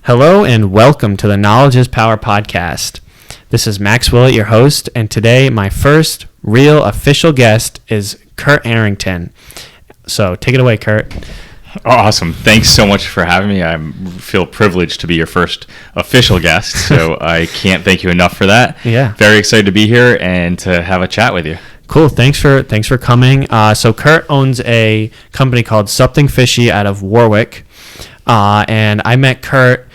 Hello and welcome to the Knowledge is Power podcast. This is Max Willett, your host, and today my first real official guest is Kurt Harrington. So take it away, Kurt. Awesome. Thanks so much for having me. I feel privileged to be your first official guest, so I can't thank you enough for that. Yeah. Very excited to be here and to have a chat with you. Cool. Thanks for coming. So Kurt owns a company called Something Fishy out of Warwick, and I met Kurt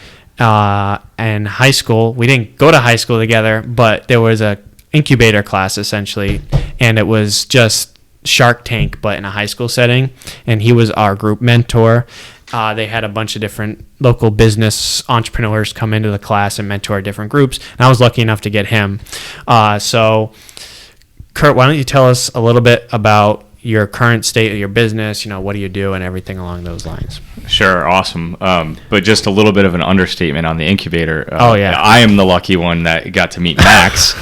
in high school. We didn't go to high school together, but there was a incubator class essentially, and it was just Shark Tank, but in a high school setting, and he was our group mentor. They had a bunch of different local business entrepreneurs come into the class and mentor different groups, and I was lucky enough to get him. So, Kurt, why don't you tell us a little bit about your current state of your business, what do you do, and everything along those lines? Sure, awesome. But just a little bit of an understatement on the incubator. I am the lucky one that got to meet Max.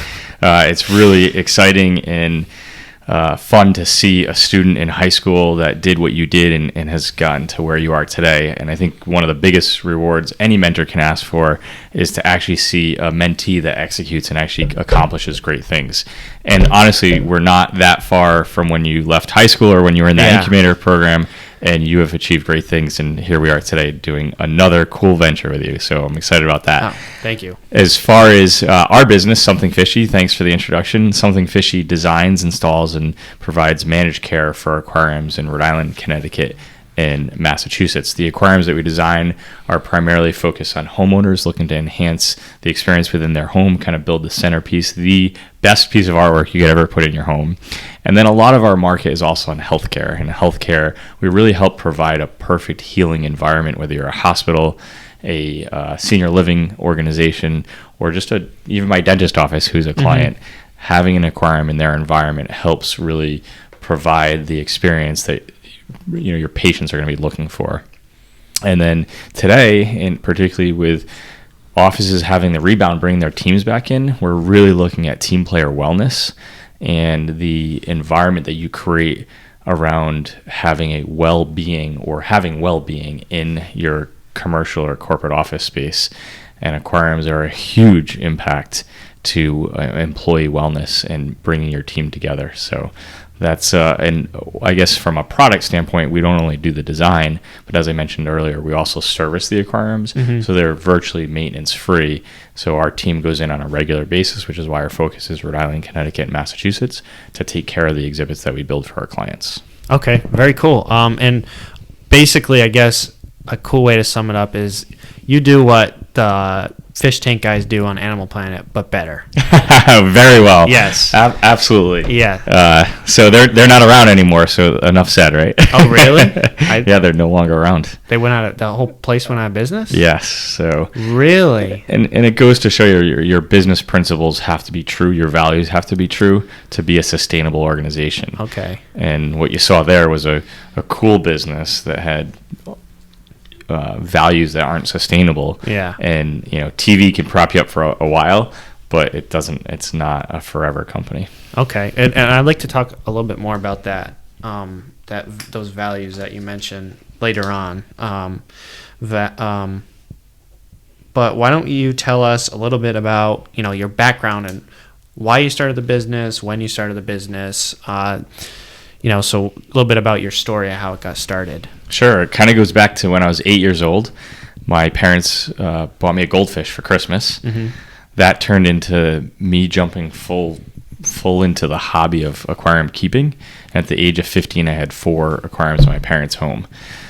It's really exciting and fun to see a student in high school that did what you did and has gotten to where you are today. And I think one of the biggest rewards any mentor can ask for is to actually see a mentee that executes and actually accomplishes great things. And honestly, we're not that far from when you left high school or when you were in the incubator program, and you have achieved great things, and here we are today doing another cool venture with you. So I'm excited about that. Oh, thank you. As far as our business, Something Fishy, thanks for the introduction. Something Fishy designs, installs, and provides managed care for aquariums in Rhode Island, Connecticut, and Massachusetts. The aquariums that we design are primarily focused on homeowners looking to enhance the experience within their home, kind of build the centerpiece, the best piece of artwork you could ever put in your home. And then a lot of our market is also in healthcare. In healthcare, we really help provide a perfect healing environment, whether you're a hospital, a senior living organization, or just even my dentist office who's a client. Having an aquarium in their environment helps really provide the experience that your patients are going to be looking for. And then today, and particularly with offices having the rebound, bringing their teams back in, we're really looking at team player wellness and the environment that you create around having a well-being or having well-being in your commercial or corporate office space. And aquariums are a huge impact to employee wellness and bringing your team together. So that's and I guess from a product standpoint, we don't only do the design, but as I mentioned earlier, we also service the aquariums. So they're virtually maintenance free. So our team goes in on a regular basis, which is why our focus is Rhode Island, Connecticut, and Massachusetts, to take care of the exhibits that we build for our clients. Okay, very cool. And basically, I guess a cool way to sum it up is you do what the fish tank guys do on Animal Planet, but better. Very well. Yes. Absolutely. Yeah. So they're not around anymore, so enough said, right? Oh, really? Yeah, they're no longer around. They the whole place went out of business? Yes. So really? And it goes to show your business principles have to be true, your values have to be true to be a sustainable organization. Okay. And what you saw there was a cool business that had values that aren't sustainable. Yeah. And TV can prop you up for a while, but it's not a forever company. Okay. And I'd like to talk a little bit more about that those values that you mentioned later on. But why don't you tell us a little bit about your background and why you started the business, when you started the business, so a little bit about your story of how it got started. Sure. It kind of goes back to when I was 8 years old. My parents bought me a goldfish for Christmas. That turned into me jumping full into the hobby of aquarium keeping. At the age of 15, I had 4 aquariums in my parents' home.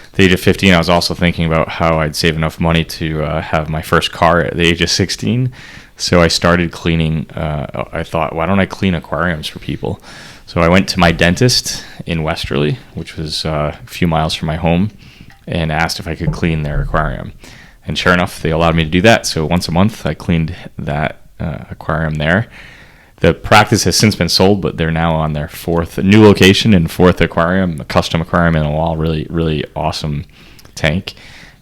At the age of 15, I was also thinking about how I'd save enough money to have my first car at the age of 16. So I started cleaning. I thought, why don't I clean aquariums for people? So I went to my dentist in Westerly, which was a few miles from my home, and asked if I could clean their aquarium. And sure enough, they allowed me to do that. So once a month, I cleaned that aquarium there. The practice has since been sold, but they're now on their 4th new location and 4th aquarium, a custom aquarium in a wall, really, really awesome tank.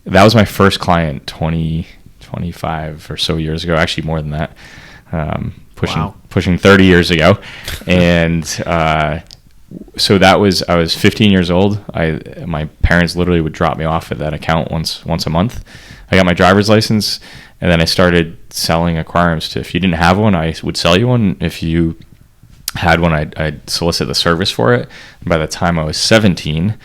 That was my first client 25 or so years ago, actually more than that, pushing 30 years ago. And so I was 15 years old. My parents literally would drop me off at that account once a month. I got my driver's license, and then I started selling aquariums. If you didn't have one, I would sell you one. If you had one, I'd solicit the service for it. And by the time I was 17,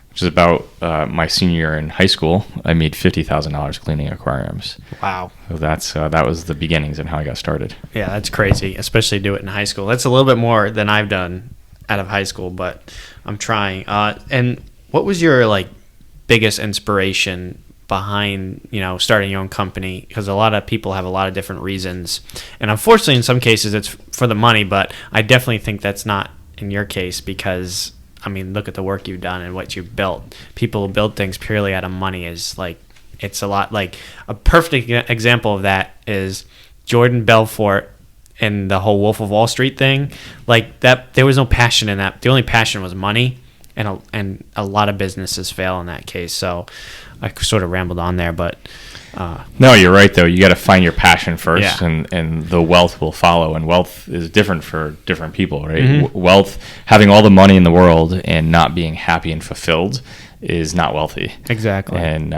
which is about my senior year in high school, I made $50,000 cleaning aquariums. Wow. So that was the beginnings and how I got started. Yeah, that's crazy, especially do it in high school. That's a little bit more than I've done out of high school, but I'm trying. And what was your biggest inspiration behind starting your own company? Because a lot of people have a lot of different reasons, and unfortunately in some cases it's for the money, but I definitely think that's not in your case, because look at the work you've done and what you've built. People who build things purely out of money is it's a lot. A perfect example of that is Jordan Belfort and the whole Wolf of Wall Street thing. That there was no passion in that. The only passion was money, and a lot of businesses fail in that case. So I sort of rambled on there, but no, you're right though. You got to find your passion first, yeah. and the wealth will follow. And wealth is different for different people, right? Mm-hmm. Wealth, having all the money in the world and not being happy and fulfilled, is not wealthy. Exactly. And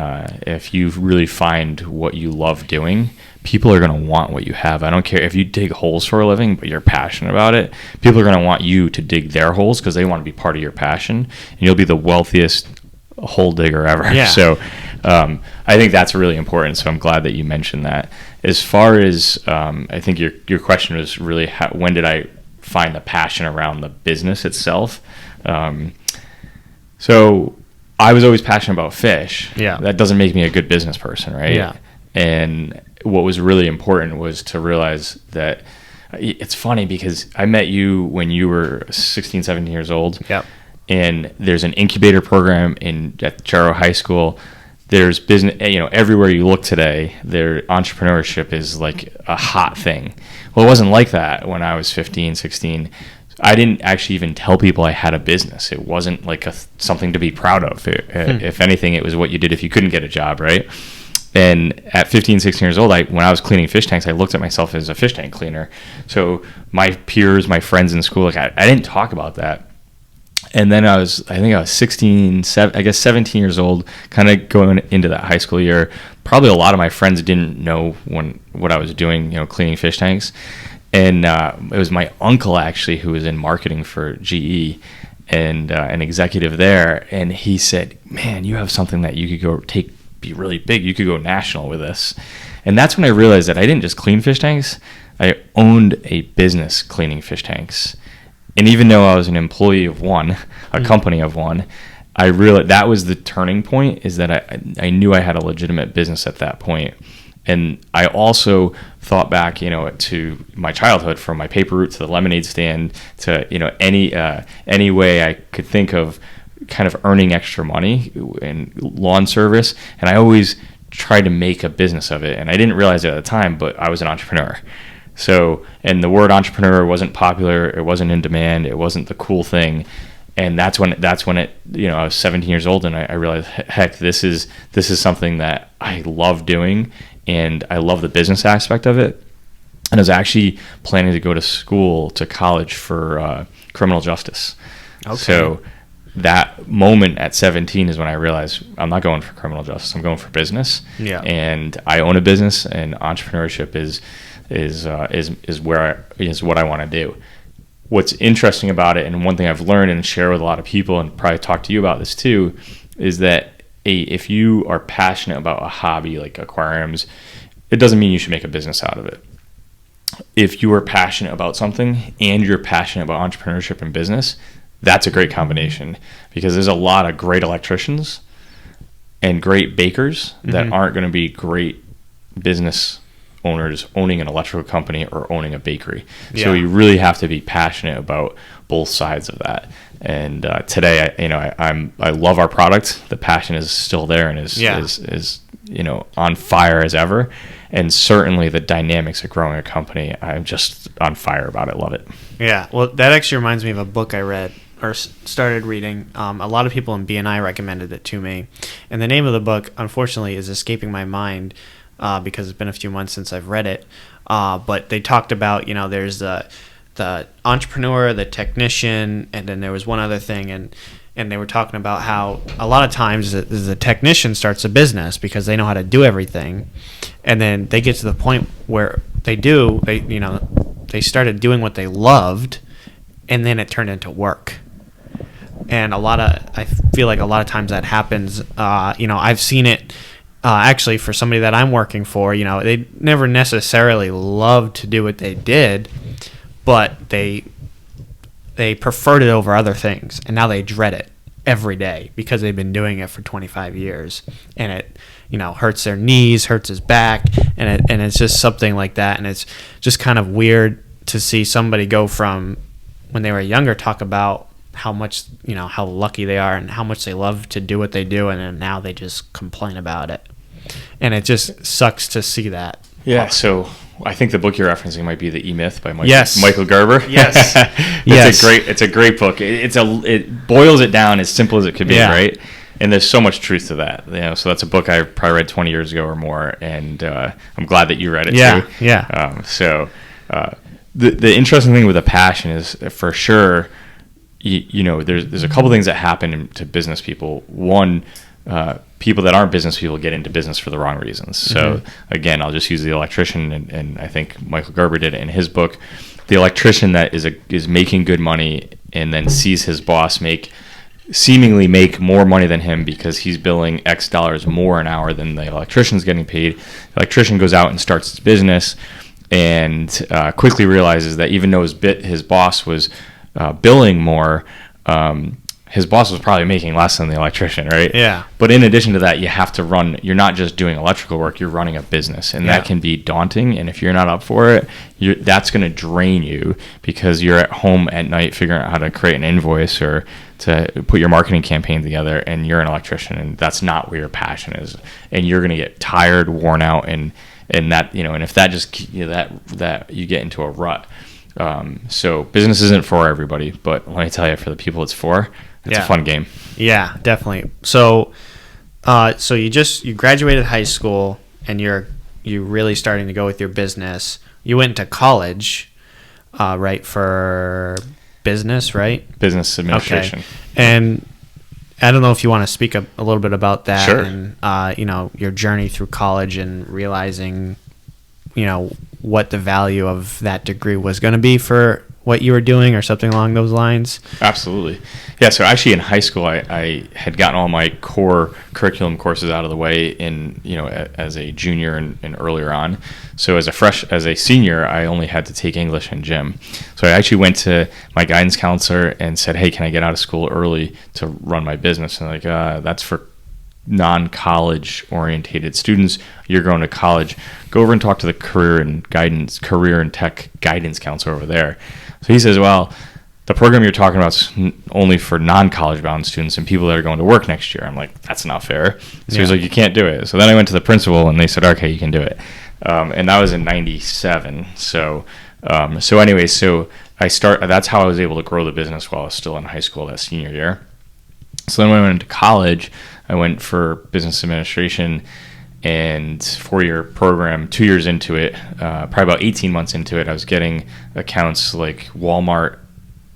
if you really find what you love doing, people are going to want what you have. I don't care if you dig holes for a living, but you're passionate about it. People are going to want you to dig their holes because they want to be part of your passion, and you'll be the wealthiest hole digger ever. Yeah. So I think that's really important. So I'm glad that you mentioned that. As far as I think your question was really when did I find the passion around the business itself? So I was always passionate about fish. Yeah. That doesn't make me a good business person, right? Yeah. And what was really important was to realize that it's funny because I met you when you were 16, 17 years old. Yep. And there's an incubator program at Charo High School. There's business, everywhere you look today, entrepreneurship is like a hot thing. Well, it wasn't like that when I was 15, 16. I didn't actually even tell people I had a business. It wasn't like something to be proud of. If anything, it was what you did if you couldn't get a job, right? And at 15, 16 years old, when I was cleaning fish tanks, I looked at myself as a fish tank cleaner. So my peers, my friends in school, I didn't talk about that. And then I think I was 17 years old, kind of going into that high school year. Probably a lot of my friends didn't know what I was doing, cleaning fish tanks. And it was my uncle actually who was in marketing for GE and an executive there. And he said, "Man, you have something that you could be really big. You could go national with this." And that's when I realized that I didn't just clean fish tanks. I owned a business cleaning fish tanks. And even though I was an employee of one, a company of one, I realized that was the turning point, is that I knew I had a legitimate business at that point. And I also thought back, to my childhood, from my paper route to the lemonade stand to, any way I could think of kind of earning extra money in lawn service. And I always tried to make a business of it. And I didn't realize it at the time, but I was an entrepreneur. So, and the word entrepreneur wasn't popular. It wasn't in demand. It wasn't the cool thing. And that's when it, I was 17 years old, and I realized, heck, this is something that I love doing, and I love the business aspect of it. And I was actually planning to go to college for criminal justice. Okay. So that moment at 17 is when I realized I'm not going for criminal justice. I'm going for business. Yeah. And I own a business, and entrepreneurship is what I want to do. What's interesting about it, and one thing I've learned and share with a lot of people, and probably talk to you about this too, is that if you are passionate about a hobby like aquariums, it doesn't mean you should make a business out of it. If you are passionate about something and you're passionate about entrepreneurship and business, that's a great combination, because there's a lot of great electricians and great bakers that aren't going to be great business owners owning an electrical company or owning a bakery. Yeah. So you really have to be passionate about both sides of that. And today, I love our product. The passion is still there and is on fire as ever. And certainly the dynamics of growing a company, I'm just on fire about it. Love it. Yeah. Well, that actually reminds me of a book I read or started reading. A lot of people in BNI recommended it to me. And the name of the book, unfortunately, is escaping my mind because it's been a few months since I've read it. But they talked about, there's the entrepreneur, the technician, and then there was one other thing, and they were talking about how a lot of times the technician starts a business because they know how to do everything, and then they get to the point where they started doing what they loved, and then it turned into work. And I feel like a lot of times that happens. I've seen it actually for somebody that I'm working for. They never necessarily loved to do what they did, but they preferred it over other things, and now they dread it every day because they've been doing it for 25 years, and it hurts their knees, hurts his back, and it's just something like that. And it's just kind of weird to see somebody go from when they were younger talk about how much how lucky they are and how much they love to do what they do, and then now they just complain about it, and it just sucks to see that. Yeah, so I think the book you're referencing might be The E-Myth by Yes. Michael Gerber. Yes. It's a great book. It boils it down as simple as it could be, right? And there's so much truth to that. So that's a book I probably read 20 years ago or more, and I'm glad that you read it too. Yeah. The interesting thing with a passion is, for sure, there's a couple things that happen to business people. One, people that aren't business people get into business for the wrong reasons. So again, I'll just use the electrician, and I think Michael Gerber did it in his book. The electrician that is making good money and then sees his boss seemingly make more money than him because he's billing X dollars more an hour than the electrician's getting paid. The electrician goes out and starts his business and quickly realizes that even though his boss was billing more, his boss was probably making less than the electrician, right? Yeah. But in addition to that, you're not just doing electrical work, you're running a business, and that can be daunting. And if you're not up for it, that's going to drain you because you're at home at night figuring out how to create an invoice or to put your marketing campaign together, and you're an electrician, and that's not where your passion is. And you're going to get tired, worn out, and that, and if that just, that you get into a rut. So business isn't for everybody, but let me tell you, for the people it's for, it's a fun game. Yeah, definitely. So you graduated high school, and you're really starting to go with your business. You went to college, right, for business, right? Business administration. Okay. And I don't know if you want to speak a little bit about that. Sure. And your journey through college and realizing, what the value of that degree was going to be for what you were doing, or something along those lines. Absolutely. Yeah, so actually in high school, I had gotten all my core curriculum courses out of the way as a junior and earlier on. So as a senior, I only had to take English and gym. So I actually went to my guidance counselor and said, hey, can I get out of school early to run my business? And that's for non-college orientated students. You're going to college. Go over and talk to the career and tech guidance counselor over there. So he says, well, the program you're talking about is only for non-college bound students and people that are going to work next year. I'm like, that's not fair. So he's like, you can't do it. So then I went to the principal, and they said, okay, you can do it. And that was in 97. So anyway, that's how I was able to grow the business while I was still in high school that senior year. So then when I went into college, I went for business administration and 4-year program. 2 years into it, probably about 18 months into it, I was getting accounts like Walmart,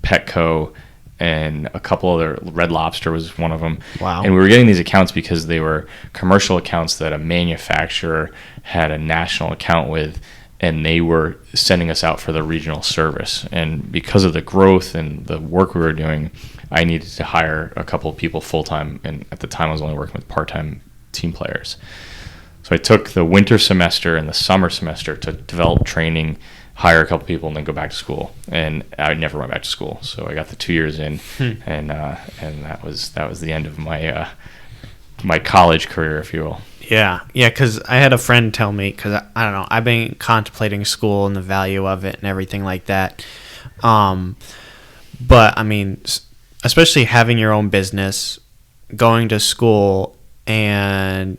Petco, and a couple other, Red Lobster was one of them. Wow. And we were getting these accounts because they were commercial accounts that a manufacturer had a national account with, and they were sending us out for the regional service. And because of the growth and the work we were doing, I needed to hire a couple of people full-time, and at the time I was only working with part-time team players. So I took the winter semester and the summer semester to develop training, hire a couple people, and then go back to school. And I never went back to school. So I got the 2 years in, and that was the end of my my college career, if you will. Yeah, because I had a friend tell me, because I don't know, I've been contemplating school and the value of it and everything like that. But I mean, especially having your own business, going to school, and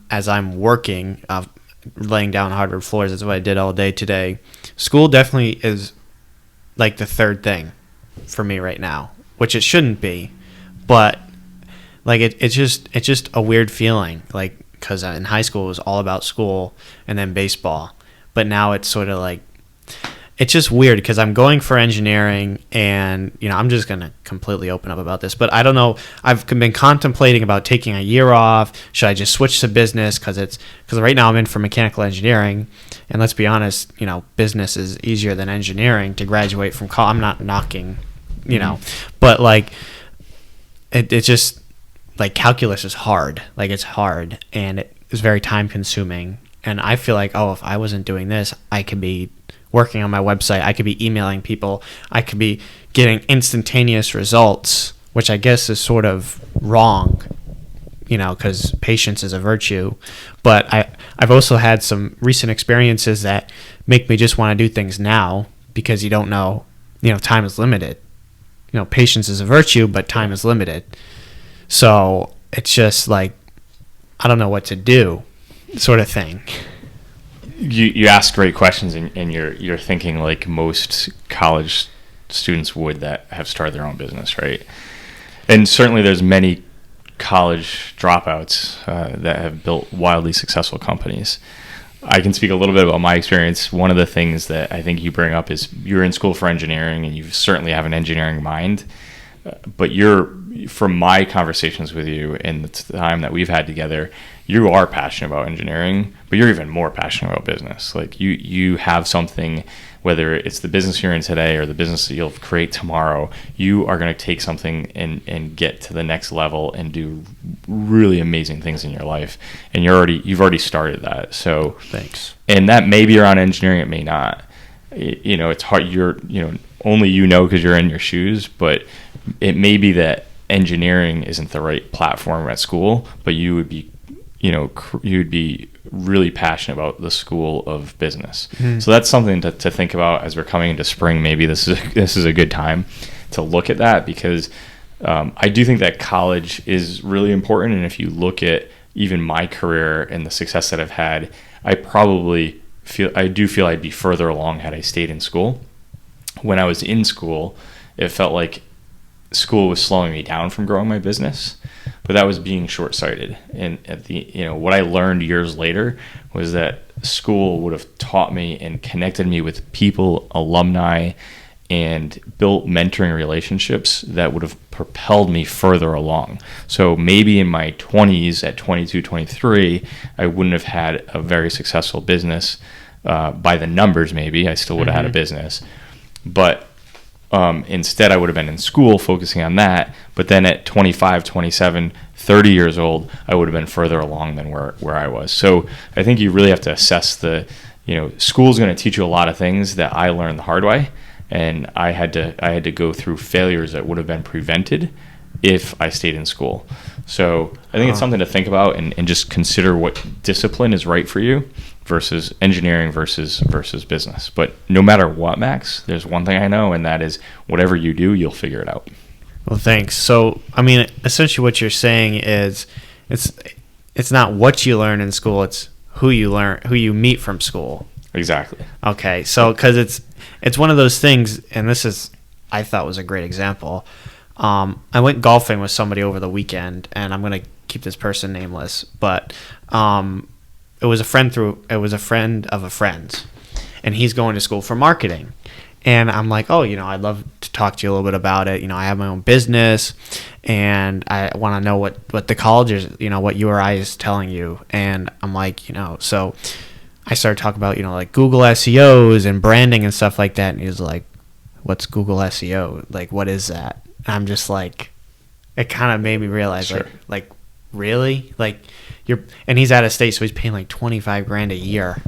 as I'm working, laying down hardwood floors. That's what I did all day today. School definitely is like the third thing for me right now, which it shouldn't be, but like it's just a weird feeling, like, because in high school it was all about school and then baseball, but now it's sort of like it's just weird because I'm going for engineering, and I'm just gonna completely open up about this, but I don't know. I've been contemplating about taking a year off. Should I just switch to business because right now I'm in for mechanical engineering, and let's be honest, business is easier than engineering to graduate from college. I'm not knocking, but like it's just like calculus is hard. Like it's hard and it's very time consuming. And I feel like, if I wasn't doing this, I could be working on my website. I could be emailing people. I could be getting instantaneous results, which I guess is sort of wrong, because patience is a virtue. But I've also had some recent experiences that make me just want to do things now because you don't know, time is limited. Patience is a virtue, but time is limited. So it's just like, I don't know what to do, sort of thing. You ask great questions, and you're thinking like most college students would that have started their own business, right? And certainly there's many college dropouts that have built wildly successful companies. I can speak a little bit about my experience. One of the things that I think you bring up is you're in school for engineering, and you certainly have an engineering mind, but from my conversations with you and the time that we've had together, you are passionate about engineering, but you're even more passionate about business. Like you have something, whether it's the business you're in today or the business that you'll create tomorrow, you are going to take something and get to the next level and do really amazing things in your life. And you've already started that. So thanks. And that may be around engineering, it may not. It's hard. Only because you're in your shoes, but it may be that engineering isn't the right platform at school, but you would be really passionate about the school of business. Mm-hmm. So that's something to think about as we're coming into spring. Maybe this is a good time to look at that, because I do think that college is really important. And if you look at even my career and the success that I've had, I feel I'd be further along had I stayed in school. When I was in school, it felt like school was slowing me down from growing my business, but that was being short-sighted. And what I learned years later was that school would have taught me and connected me with people, alumni, and built mentoring relationships that would have propelled me further along. So maybe in my 20s, at 22, 23, I wouldn't have had a very successful business. By the numbers, maybe I still would have had a business, but instead I would have been in school focusing on that. But then at 25, 27, 30 years old, I would have been further along than where I was. So I think you really have to assess school's going to teach you a lot of things that I learned the hard way. And I had to go through failures that would have been prevented if I stayed in school. So I think it's something to think about and just consider what discipline is right for you versus engineering versus business. But no matter what, Max, there's one thing I know, and that is whatever you do, you'll figure it out. Well, thanks. So, I mean, essentially what you're saying is it's not what you learn in school, it's who you meet from school. Exactly. Okay. So, because it's one of those things, and I thought was a great example. I went golfing with somebody over the weekend, and I'm going to keep this person nameless, but it was a friend of a friend's, and he's going to school for marketing. And I'm like, I'd love to talk to you a little bit about it. I have my own business, and I want to know what the college is, what URI is telling you. And I'm like, so I started talking about, like Google SEOs and branding and stuff like that. And he was like, what's Google SEO? Like, what is that? And I'm just like, it kind of made me realize, sure. like, really? Like, and he's out of state, so he's paying like $25,000 a year.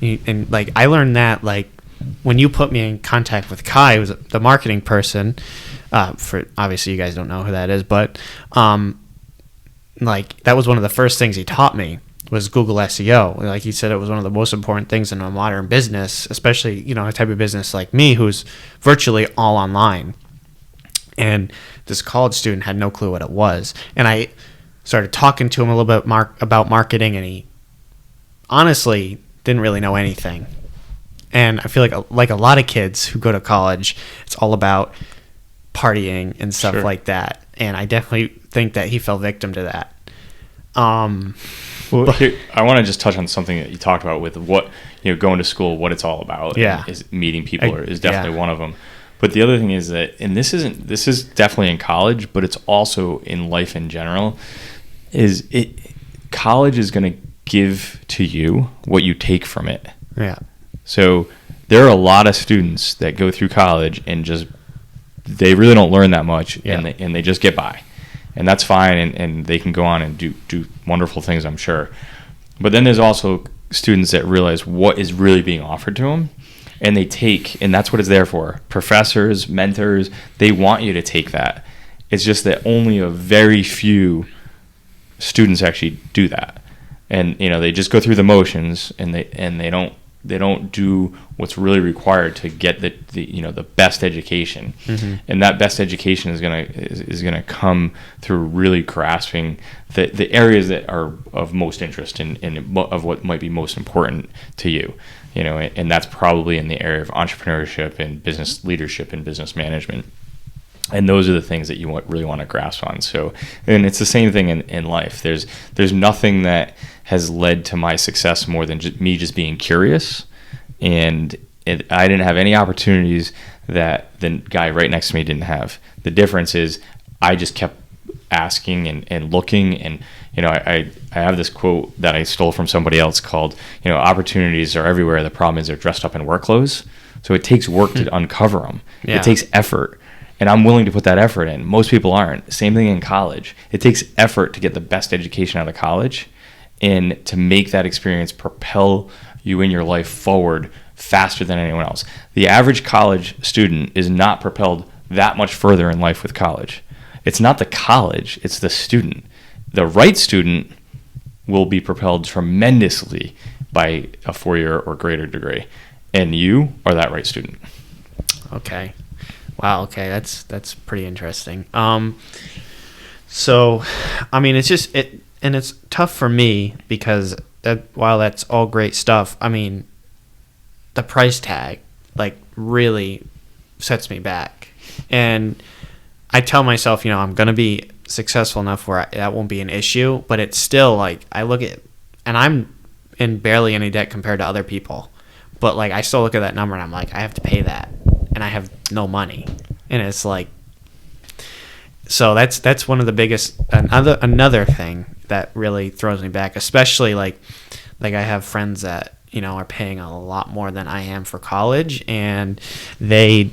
And like, I learned that, like, when you put me in contact with Kai, who was the marketing person, for obviously you guys don't know who that is, but like, that was one of the first things he taught me was Google SEO. Like he said, it was one of the most important things in a modern business, especially, a type of business like me who's virtually all online. And this college student had no clue what it was. And I started talking to him a little bit about marketing, and he honestly didn't really know anything. And I feel like a lot of kids who go to college, it's all about partying and stuff sure. like that. And I definitely think that he fell victim to that. Well, here, I want to just touch on something that you talked about with what, going to school, what it's all about. Yeah. Is meeting people is definitely one of them. But the other thing is that, and this is definitely in college, but it's also in life in general, college is going to give to you what you take from it. Yeah. So there are a lot of students that go through college and they really don't learn that much, and they just get by. And that's fine, and they can go on and do wonderful things, I'm sure. But then there's also students that realize what is really being offered to them, and they take, and that's what it's there for. Professors, mentors, they want you to take that. It's just that only a very few students actually do that. And they just go through the motions, and they don't do what's really required to get the best education. Mm-hmm. And that best education is gonna come through really grasping the areas that are of most interest and of what might be most important to you. And that's probably in the area of entrepreneurship and business leadership and business management. And those are the things that you really want to grasp on. So, and it's the same thing in life. There's nothing that has led to my success more than me just being curious. And I didn't have any opportunities that the guy right next to me didn't have. The difference is I just kept asking and looking. And, I have this quote that I stole from somebody else called, opportunities are everywhere. The problem is they're dressed up in work clothes. So it takes work to uncover them. Yeah. It takes effort. And I'm willing to put that effort in. Most people aren't. Same thing in college. It takes effort to get the best education out of college and to make that experience propel you in your life forward faster than anyone else. The average college student is not propelled that much further in life with college. It's not the college, it's the student. The right student will be propelled tremendously by a 4-year or greater degree. And you are that right student. Okay. Wow. Okay, that's pretty interesting. So, I mean, and it's tough for me because while that's all great stuff, I mean, the price tag really sets me back, and I tell myself, I'm gonna be successful enough where that won't be an issue, but it's still I look at, and I'm in barely any debt compared to other people, but I still look at that number and I'm like, I have to pay that. And I have no money, and it's so that's one of the biggest another thing that really throws me back, especially I have friends that are paying a lot more than I am for college, and and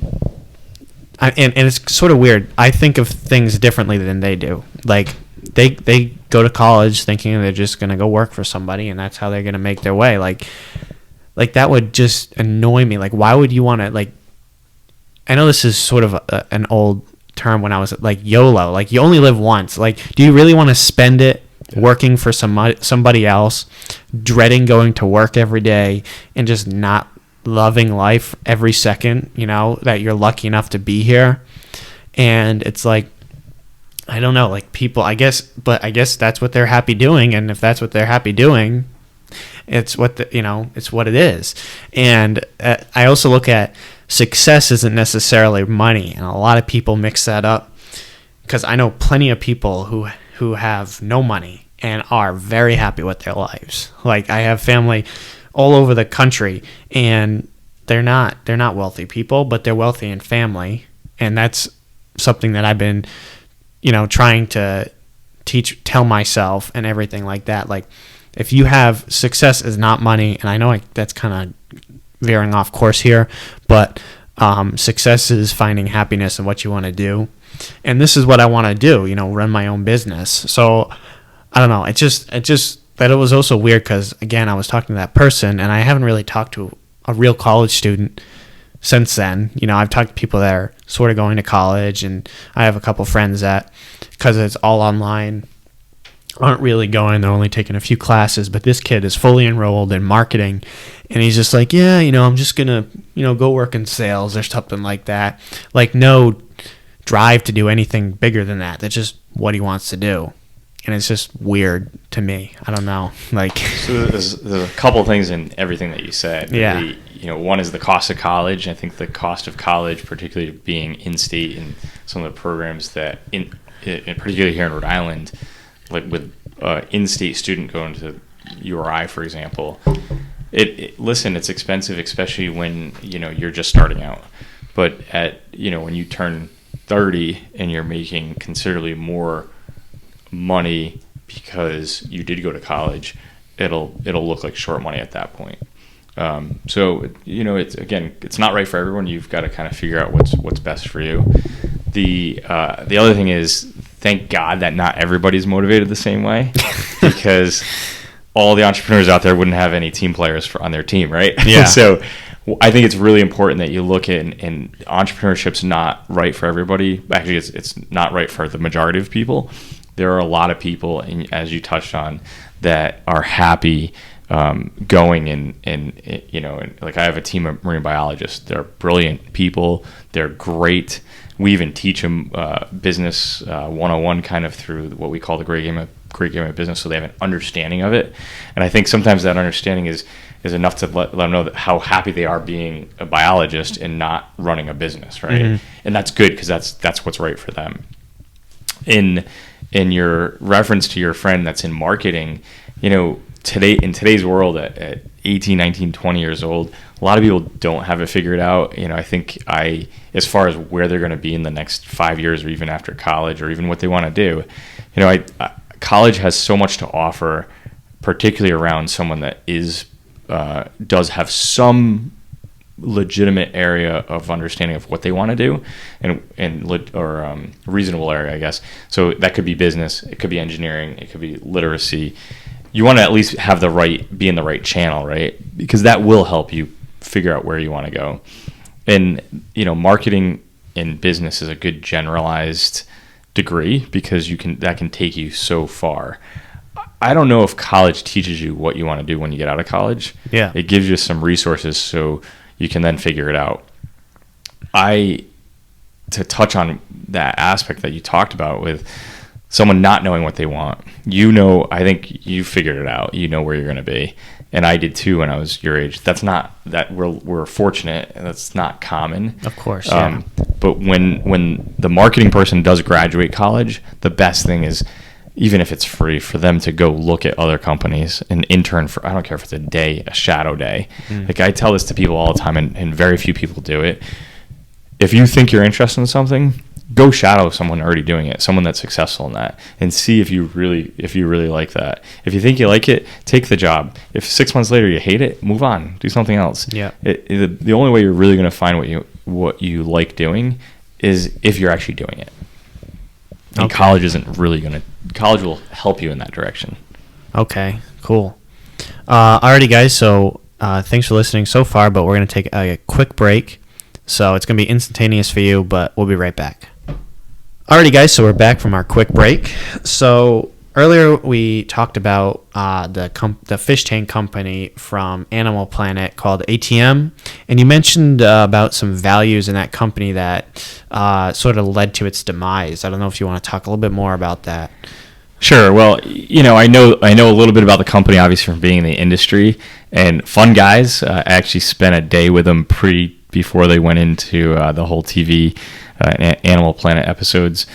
it's sort of weird. I think of things differently than they do. They go to college thinking they're just gonna go work for somebody, and that's how they're gonna make their way. That would just annoy me. Why would you want to I know this is sort of an old term when I was YOLO. You only live once. Do you really want to spend it working for somebody else, dreading going to work every day, and just not loving life every second, that you're lucky enough to be here? And it's I don't know, people, I guess that's what they're happy doing. And if that's what they're happy doing, it's what it's what it is. And I also look at success isn't necessarily money, and a lot of people mix that up, because I know plenty of people who have no money and are very happy with their lives. I have family all over the country, and they're not wealthy people, but they're wealthy in family, and that's something that I've been trying to tell myself and everything like that. If you have success is not money, and I know that's kind of veering off course here, but success is finding happiness in what you want to do, and this is what I want to do, run my own business. So I don't know, it just that it was also weird, because again, I was talking to that person, and I haven't really talked to a real college student since then. I've talked to people that are sort of going to college, and I have a couple friends that, because it's all online, aren't really going. They're only taking a few classes, but this kid is fully enrolled in marketing, and he's just I'm just gonna go work in sales or something like that. No drive to do anything bigger than that. That's just what he wants to do, and it's just weird to me. I don't know. So there's a couple things in everything that you said. Yeah. One is the cost of college. I think the cost of college, particularly being in-state and some of the programs that particularly here in Rhode Island, with in-state student going to URI, for example, listen, it's expensive, especially when, you're just starting out. But when you turn 30 and you're making considerably more money because you did go to college, it'll look like short money at that point. So it's not right for everyone. You've got to kind of figure out what's best for you. The other thing is, thank God that not everybody's motivated the same way, because all the entrepreneurs out there wouldn't have any team players on their team, right? Yeah. So I think it's really important that you look at, and entrepreneurship's not right for everybody. Actually, it's not right for the majority of people. There are a lot of people, and as you touched on, that are happy going and like I have a team of marine biologists. They're brilliant people. They're great. We even teach them business 101 kind of through what we call the great game of business, so they have an understanding of it. And I think sometimes that understanding is enough to let them know that how happy they are being a biologist and not running a business, right? Mm-hmm. And that's good, because that's what's right for them. In your reference to your friend that's in marketing, in today's world at 18, 19, 20 years old, a lot of people don't have it figured out. I think as far as where they're going to be in the next 5 years, or even after college, or even what they want to do, college has so much to offer, particularly around someone that does have some legitimate area of understanding of what they want to do, or reasonable area, I guess. So that could be business, it could be engineering, it could be literacy. You want to at least be in the right channel, right? Because that will help you figure out where you want to go. And marketing in business is a good generalized degree, because that can take you so far. I don't know if college teaches you what you want to do when you get out of college. Yeah. It gives you some resources so you can then figure it out. To touch on that aspect that you talked about with someone not knowing what they want, I think you figured it out. You know where you're going to be. And I did too when I was your age. That's not that we're fortunate. That's not common. Of course. Yeah. But when the marketing person does graduate college, the best thing is, even if it's free, for them to go look at other companies and intern for, I don't care if it's a day, a shadow day. Like I tell this to people all the time, and very few people do it. If you think you're interested in something, go shadow someone already doing it, someone that's successful in that, and see if you really like that. If you think you like it, take the job. If 6 months later you hate it, move on, do something else. Yeah. The only way you're really going to find what you like doing is if you're actually doing it. And okay. College will help you in that direction. Okay, cool. Alrighty, guys. So thanks for listening so far, but we're going to take a quick break. So it's going to be instantaneous for you, but we'll be right back. Alrighty, guys. So we're back from our quick break. So earlier we talked about the fish tank company from Animal Planet called ATM, and you mentioned about some values in that company that sort of led to its demise. I don't know if you want to talk a little bit more about that. Sure. Well, I know a little bit about the company, obviously, from being in the industry, and fun guys. I actually spent a day with them before they went into the whole TV Animal Planet episodes.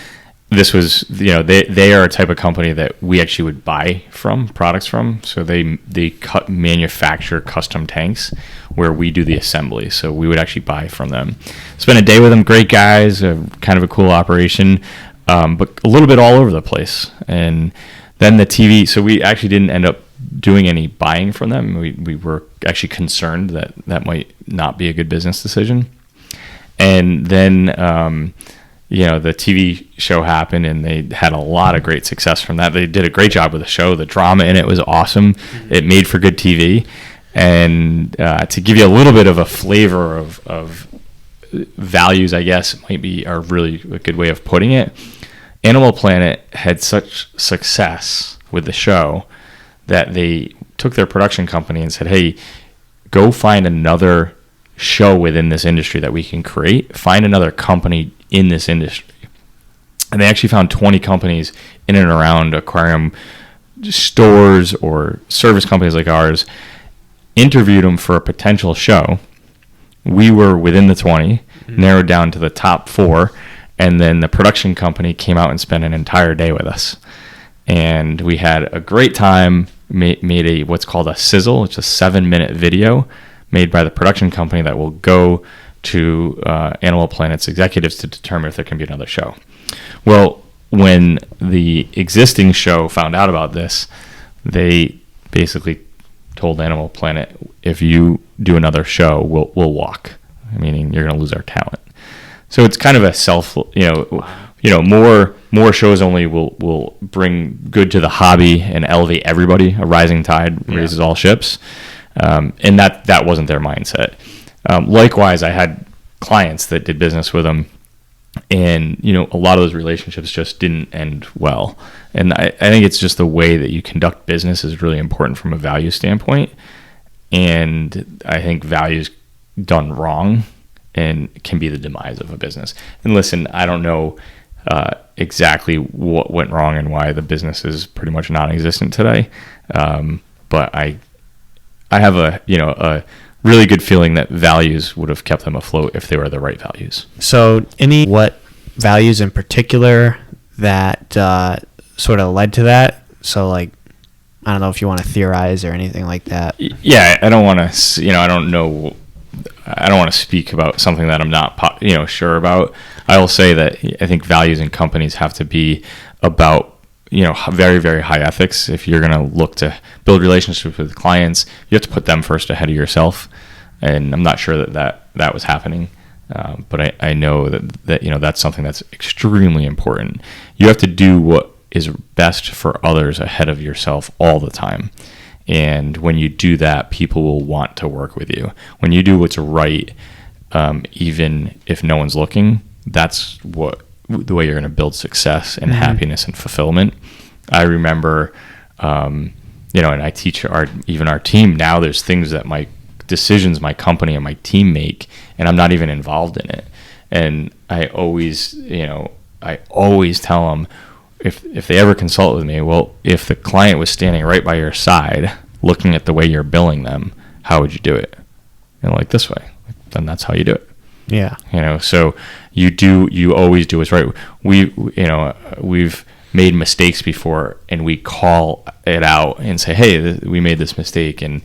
This was, they are a type of company that we actually would buy products from. So they manufacture custom tanks where we do the assembly. So we would actually buy from them. Spent a day with them. Great guys, kind of a cool operation, but a little bit all over the place. And then the TV, so we actually didn't end up doing any buying from them. We were actually concerned that might not be a good business decision. And then, the TV show happened, and they had a lot of great success from that. They did a great job with the show. The drama in it was awesome. Mm-hmm. It made for good TV. And to give you a little bit of a flavor of values, I guess, are really a good way of putting it. Animal Planet had such success with the show that they took their production company and said, hey, go find another show within this industry that we can create. Find another company in this industry. And they actually found 20 companies in and around aquarium stores or service companies like ours, interviewed them for a potential show. We were within the 20, narrowed down to the top 4, and then the production company came out and spent an entire day with us. And we had a great time. made a what's called a sizzle. It's a 7-minute video made by the production company that will go to Animal Planet's executives to determine if there can be another show. Well, when the existing show found out about this, they basically told Animal Planet, if you do another show, we'll walk, meaning you're going to lose our talent. So it's kind of a more shows only will bring good to the hobby and elevate everybody. A rising tide raises all ships, and that wasn't their mindset. Likewise, I had clients that did business with them, and a lot of those relationships just didn't end well. And I think it's just the way that you conduct business is really important from a value standpoint. And I think values done wrong and can be the demise of a business. And listen, I don't know exactly what went wrong and why the business is pretty much non-existent today, but I have a really good feeling that values would have kept them afloat if they were the right values. So what values in particular that sort of led to that? So like, I don't know if you want to theorize or anything like that. Yeah, I don't want to, I don't know. I don't want to speak about something that I'm not, sure about. I will say that I think values in companies have to be about, very, very high ethics. If you're going to look to build relationships with clients, you have to put them first ahead of yourself. And I'm not sure that was happening. But I know that that's something that's extremely important. You have to do what is best for others ahead of yourself all the time. And when you do that, people will want to work with you. When you do what's right, even if no one's looking, that's the way you're going to build success and happiness and fulfillment. I remember, and I teach our team now, there's things that decisions my company and my team make, and I'm not even involved in it. And I always tell them, if they ever consult with me, well, if the client was standing right by your side, looking at the way you're billing them, how would you do it? And like this way, then that's how you do it. Yeah. So you always do what's right. We've made mistakes before, and we call it out and say, hey, we made this mistake, and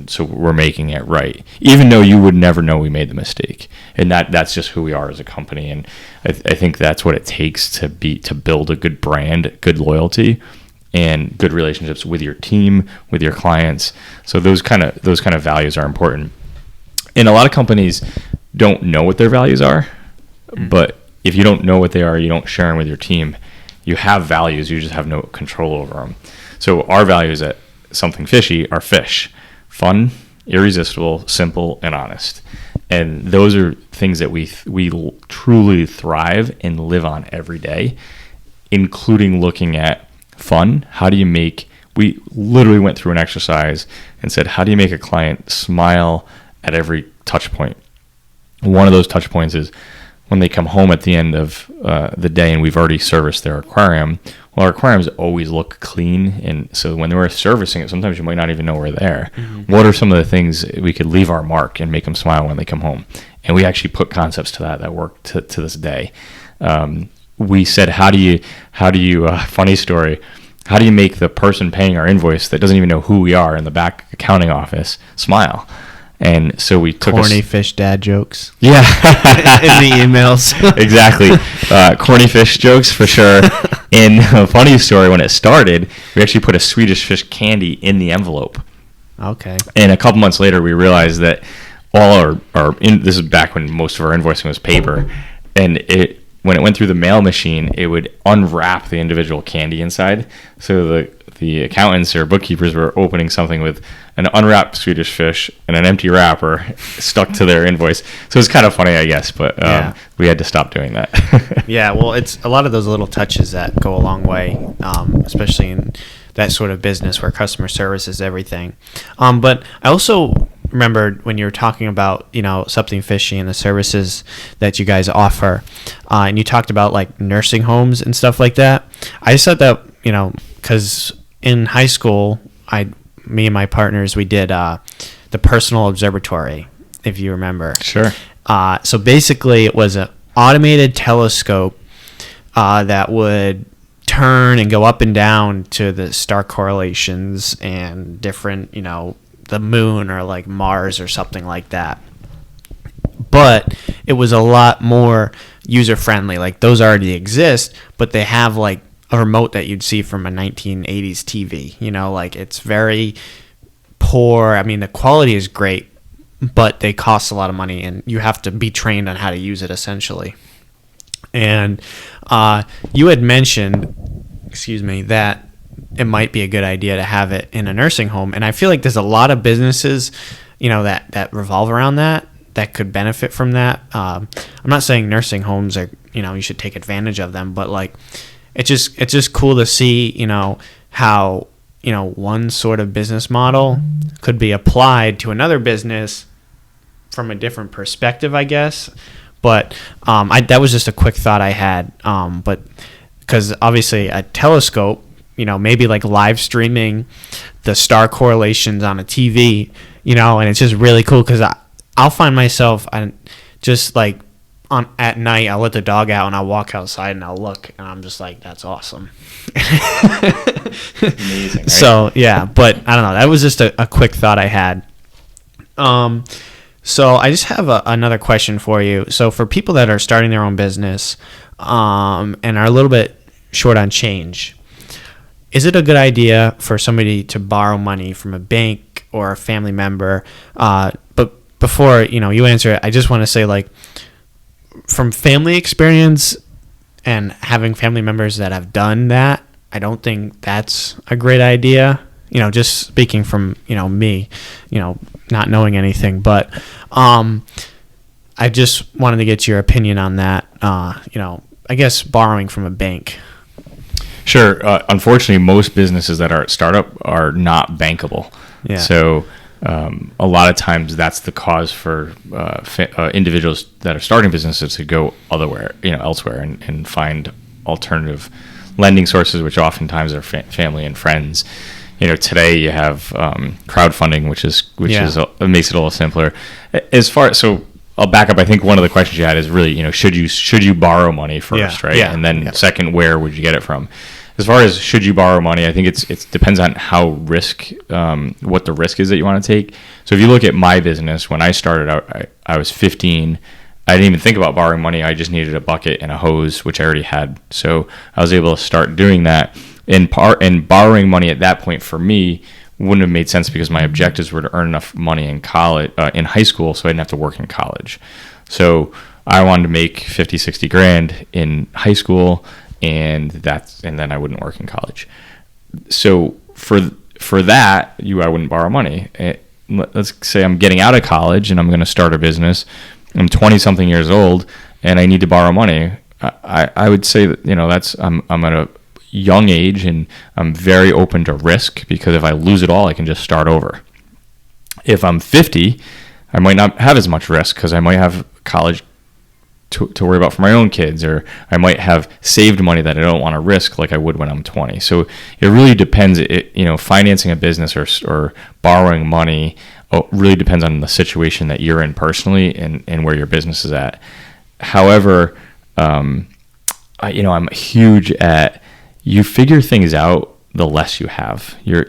so we're making it right, even though you would never know we made the mistake. And that's just who we are as a company. And I think that's what it takes to build a good brand, good loyalty, and good relationships with your team, with your clients. So those kind of values are important. And a lot of companies don't know what their values are, but if you don't know what they are, you don't share them with your team. You have values, you just have no control over them. So our values at Something Fishy are fish: fun, irresistible, simple, and honest. And those are things that we truly thrive and live on every day, including looking at fun. We literally went through an exercise and said, how do you make a client smile at every touch point? One of those touch points is when they come home at the end of the day and we've already serviced their aquarium. Well, our aquariums always look clean, and so when we're servicing it, sometimes you might not even know we're there. Mm-hmm. What are some of the things we could leave our mark and make them smile when they come home? And we actually put concepts to that work to this day. We said, how do you funny story, how do you make the person paying our invoice that doesn't even know who we are in the back accounting office smile? And so we took corny fish dad jokes. Yeah. In the emails. Exactly. Corny fish jokes for sure. And a funny story, when it started, we actually put a Swedish fish candy in the envelope. Okay. And a couple months later, we realized that all this is back when most of our invoicing was paper, and when it went through the mail machine, it would unwrap the individual candy inside. So the accountants or bookkeepers were opening something with an unwrapped Swedish fish and an empty wrapper stuck to their invoice. So it's kind of funny, I guess, but we had to stop doing that. Yeah, well, it's a lot of those little touches that go a long way, especially in that sort of business where customer service is everything. But I also remembered when you were talking about, Something Fishy and the services that you guys offer, and you talked about like nursing homes and stuff like that. I just thought that, because in high school, me and my partners, we did the personal observatory, if you remember. Sure. So basically, it was an automated telescope that would turn and go up and down to the star correlations and different, the moon or like Mars or something like that. But it was a lot more user friendly. Like those already exist, but they have like a remote that you'd see from a 1980s TV. Like it's very poor. I mean, the quality is great, but they cost a lot of money, and you have to be trained on how to use it essentially. And you had mentioned, that it might be a good idea to have it in a nursing home, and I feel like there's a lot of businesses, that revolve around that could benefit from that. I'm not saying nursing homes are, you should take advantage of them, but like it's just cool to see, how one sort of business model could be applied to another business from a different perspective, I guess. But that was just a quick thought I had. But because obviously a telescope, maybe like live streaming the star correlations on a TV, and it's just really cool because I'll find myself just like at night, I'll let the dog out and I'll walk outside and I'll look and I'm just like, that's awesome. Amazing, right? So yeah, but I don't know. That was just a quick thought I had. So I just have another question for you. So for people that are starting their own business and are a little bit short on change, is it a good idea for somebody to borrow money from a bank or a family member? But before you answer it, I just want to say, like, from family experience and having family members that have done that, I don't think that's a great idea. Just speaking from me, not knowing anything, but I just wanted to get your opinion on that. I guess borrowing from a bank. Sure. Unfortunately, most businesses that are at startup are not bankable. Yeah. So a lot of times that's the cause for individuals that are starting businesses to go elsewhere and find alternative lending sources, which oftentimes are family and friends. Today you have crowdfunding, which it makes it a little simpler. So I'll back up. I think one of the questions you had is really, should you borrow money first, right? Yeah. And then second, where would you get it from? As far as should you borrow money, I think it depends on what the risk is that you want to take. So if you look at my business, when I started out, I was 15. I didn't even think about borrowing money. I just needed a bucket and a hose, which I already had. So I was able to start doing that. And borrowing money at that point for me wouldn't have made sense because my objectives were to earn enough money in high school, so I didn't have to work in college. So I wanted to make 50, 60 grand in high school, and then I wouldn't work in college. So for that, I wouldn't borrow money. Let's say I'm getting out of college and I'm going to start a business. I'm 20 something years old and I need to borrow money. I would say that I'm at a young age and I'm very open to risk, because if I lose it all, I can just start over. If I'm 50, I might not have as much risk because I might have college to worry about for my own kids, or I might have saved money that I don't want to risk like I would when I'm 20. So it really depends. Financing a business or borrowing money really depends on the situation that you're in personally and where your business is at. However, I'm huge at, you figure things out the less you have. You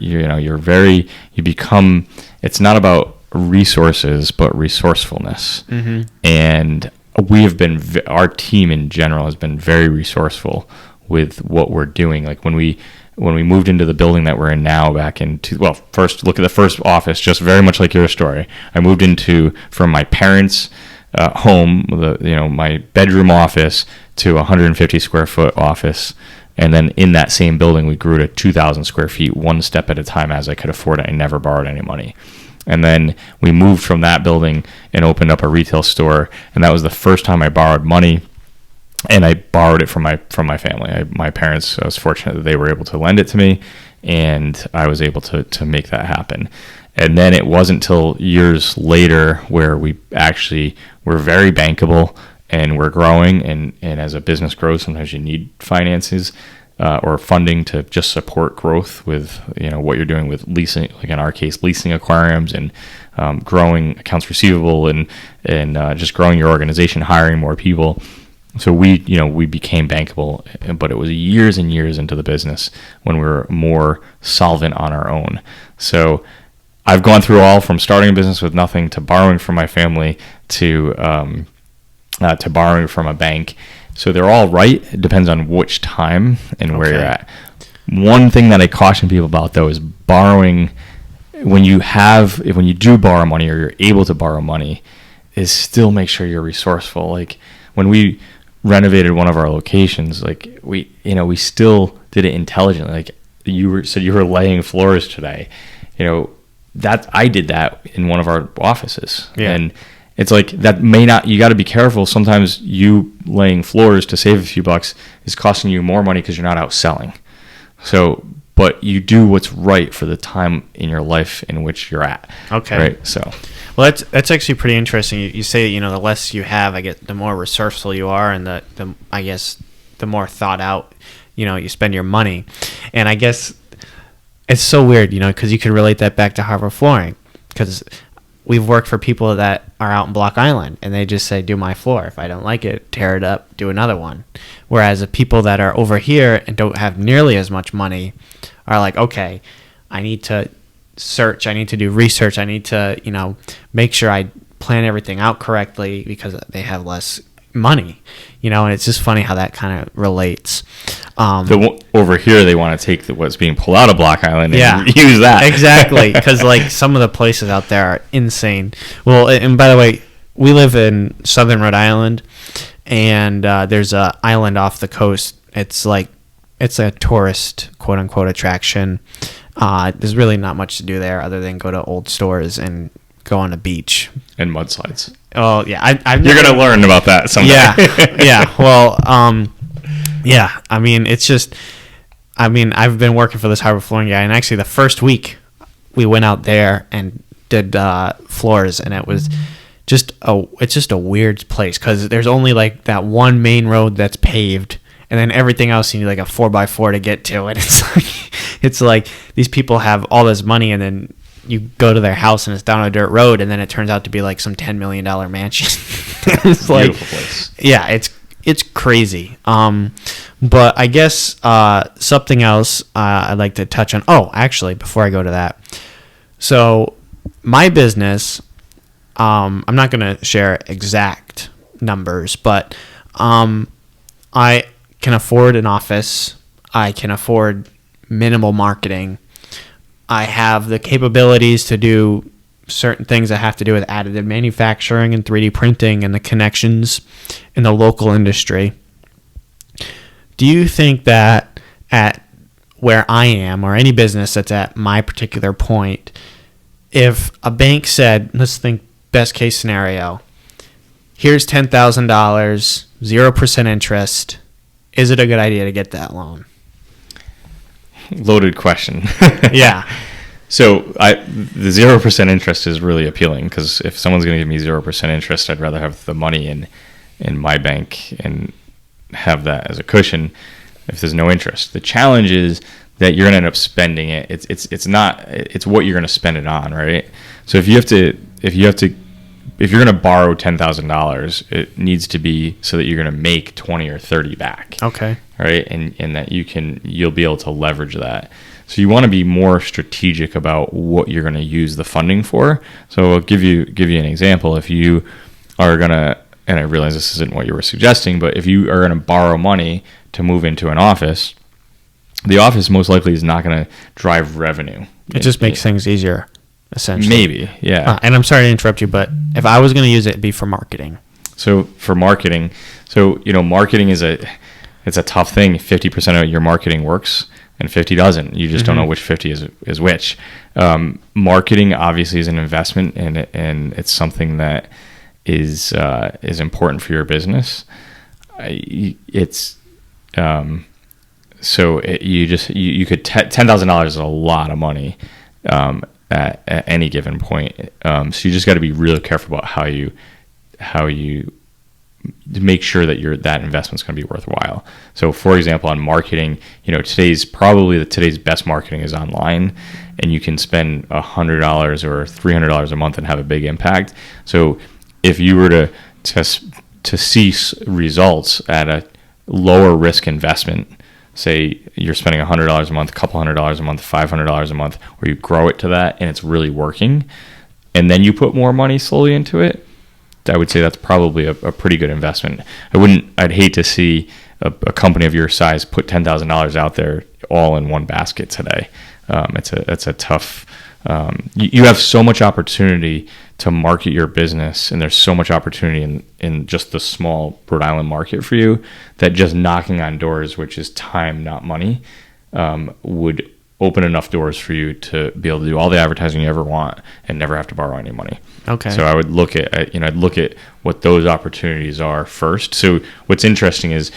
become, it's not about resources but resourcefulness. Mm-hmm. And our team in general has been very resourceful with what we're doing. Like when we moved into the building that we're in now first look at the first office, just very much like your story. I moved from my parents' home, my bedroom office, to a 150 square foot office. And then in that same building, we grew to 2,000 square feet, one step at a time as I could afford it. I never borrowed any money. And then we moved from that building and opened up a retail store. And that was the first time I borrowed money. And I borrowed it from my family. My parents, I was fortunate that they were able to lend it to me. And I was able to make that happen. And then it wasn't till years later where we actually were very bankable and we're growing. And as a business grows, sometimes you need finances or funding to just support growth with what you're doing with leasing, like in our case, leasing aquariums and growing accounts receivable and just growing your organization, hiring more people. So we became bankable, but it was years and years into the business when we were more solvent on our own. So I've gone through all from starting a business with nothing to borrowing from my family to borrowing from a bank. So they're all right. It depends on which time and where you're at. One thing that I caution people about, though, is borrowing. When you do borrow money or you're able to borrow money, is still make sure you're resourceful. Like when we renovated one of our locations, like we still did it intelligently. Like said you were laying floors today, that I did that in one of our offices. Yeah. And it's like that you got to be careful. Sometimes you laying floors to save a few bucks is costing you more money because you're not out selling. So, but you do what's right for the time in your life in which you're at. Okay. Right. So, well, that's actually pretty interesting. You say, the less you have, the more resourceful you are, and the more thought out, you spend your money. And I guess it's so weird, because you could relate that back to Harbor Flooring, because we've worked for people that are out in Block Island, and they just say, do my floor. If I don't like it, tear it up, do another one. Whereas the people that are over here and don't have nearly as much money are like, okay, I need to search, I need to do research, I need to, make sure I plan everything out correctly because they have less money, and it's just funny how that kind of relates. Over here, they want to take what's being pulled out of Block Island and use that. Exactly, because some of the places out there are insane. Well, and by the way, we live in southern Rhode Island, and there's a island off the coast. It's a tourist, quote unquote, attraction. There's really not much to do there other than go to old stores and go on a beach and mudslides. Oh yeah, you're gonna learn about that someday. Yeah. Well, yeah. It's just, I've been working for this Harbor Flooring guy, and actually the first week we went out there and did floors, and it's just a weird place because there's only that one main road that's paved, and then everything else you need a 4x4 to get to, and it's like these people have all this money, and then you go to their house and it's down a dirt road, and then it turns out to be some $10 million mansion. It's beautiful place. Yeah, it's crazy. But I guess something else I'd like to touch on. Oh, actually, before I go to that, so my business, I'm not going to share exact numbers, but I can afford an office. I can afford minimal marketing. I have the capabilities to do certain things that have to do with additive manufacturing and 3D printing and the connections in the local industry. Do you think that at where I am, or any business that's at my particular point, if a bank said, let's think best case scenario, here's $10,000, 0% interest, is it a good idea to get that loan? Loaded question. Yeah. So the 0% interest is really appealing, because if someone's going to give me 0% interest, I'd rather have the money in my bank and have that as a cushion if there's no interest. The challenge is that you're going to end up spending it. It's what you're going to spend it on, right? So if you're going to borrow $10,000, it needs to be so that you're going to make 20 or 30 back. Okay. Right, and that you'll be able to leverage that. So you want to be more strategic about what you're going to use the funding for. So I'll give you an example. If you are going to, and I realize this isn't what you were suggesting, but if you are going to borrow money to move into an office, the office most likely is not going to drive revenue. It just makes things easier, essentially. Maybe, yeah. And I'm sorry to interrupt you, but if I was going to use it, it'd be for marketing. So for marketing, marketing it's a tough thing. 50% of your marketing works and 50 doesn't. You just don't know which 50 is which. Marketing obviously is an investment, and it's something that is important for your business. You could $10,000 is a lot of money at any given point. So you just got to be really careful about how you to make sure that that investment's going to be worthwhile. So, for example, on marketing, today's best marketing is online, and you can spend $100 or $300 a month and have a big impact. So, if you were to to see results at a lower risk investment, say you're spending $100 a month, a couple $100 a month, $500 a month, where you grow it to that and it's really working, and then you put more money slowly into it, I would say that's probably a pretty good investment. I'd hate to see a company of your size put $10,000 out there all in one basket today. It's a tough. You have so much opportunity to market your business, and there's so much opportunity in just the small Rhode Island market for you, that just knocking on doors, which is time, not money, would open enough doors for you to be able to do all the advertising you ever want and never have to borrow any money. Okay. So I would look at I'd look at what those opportunities are first. So what's interesting is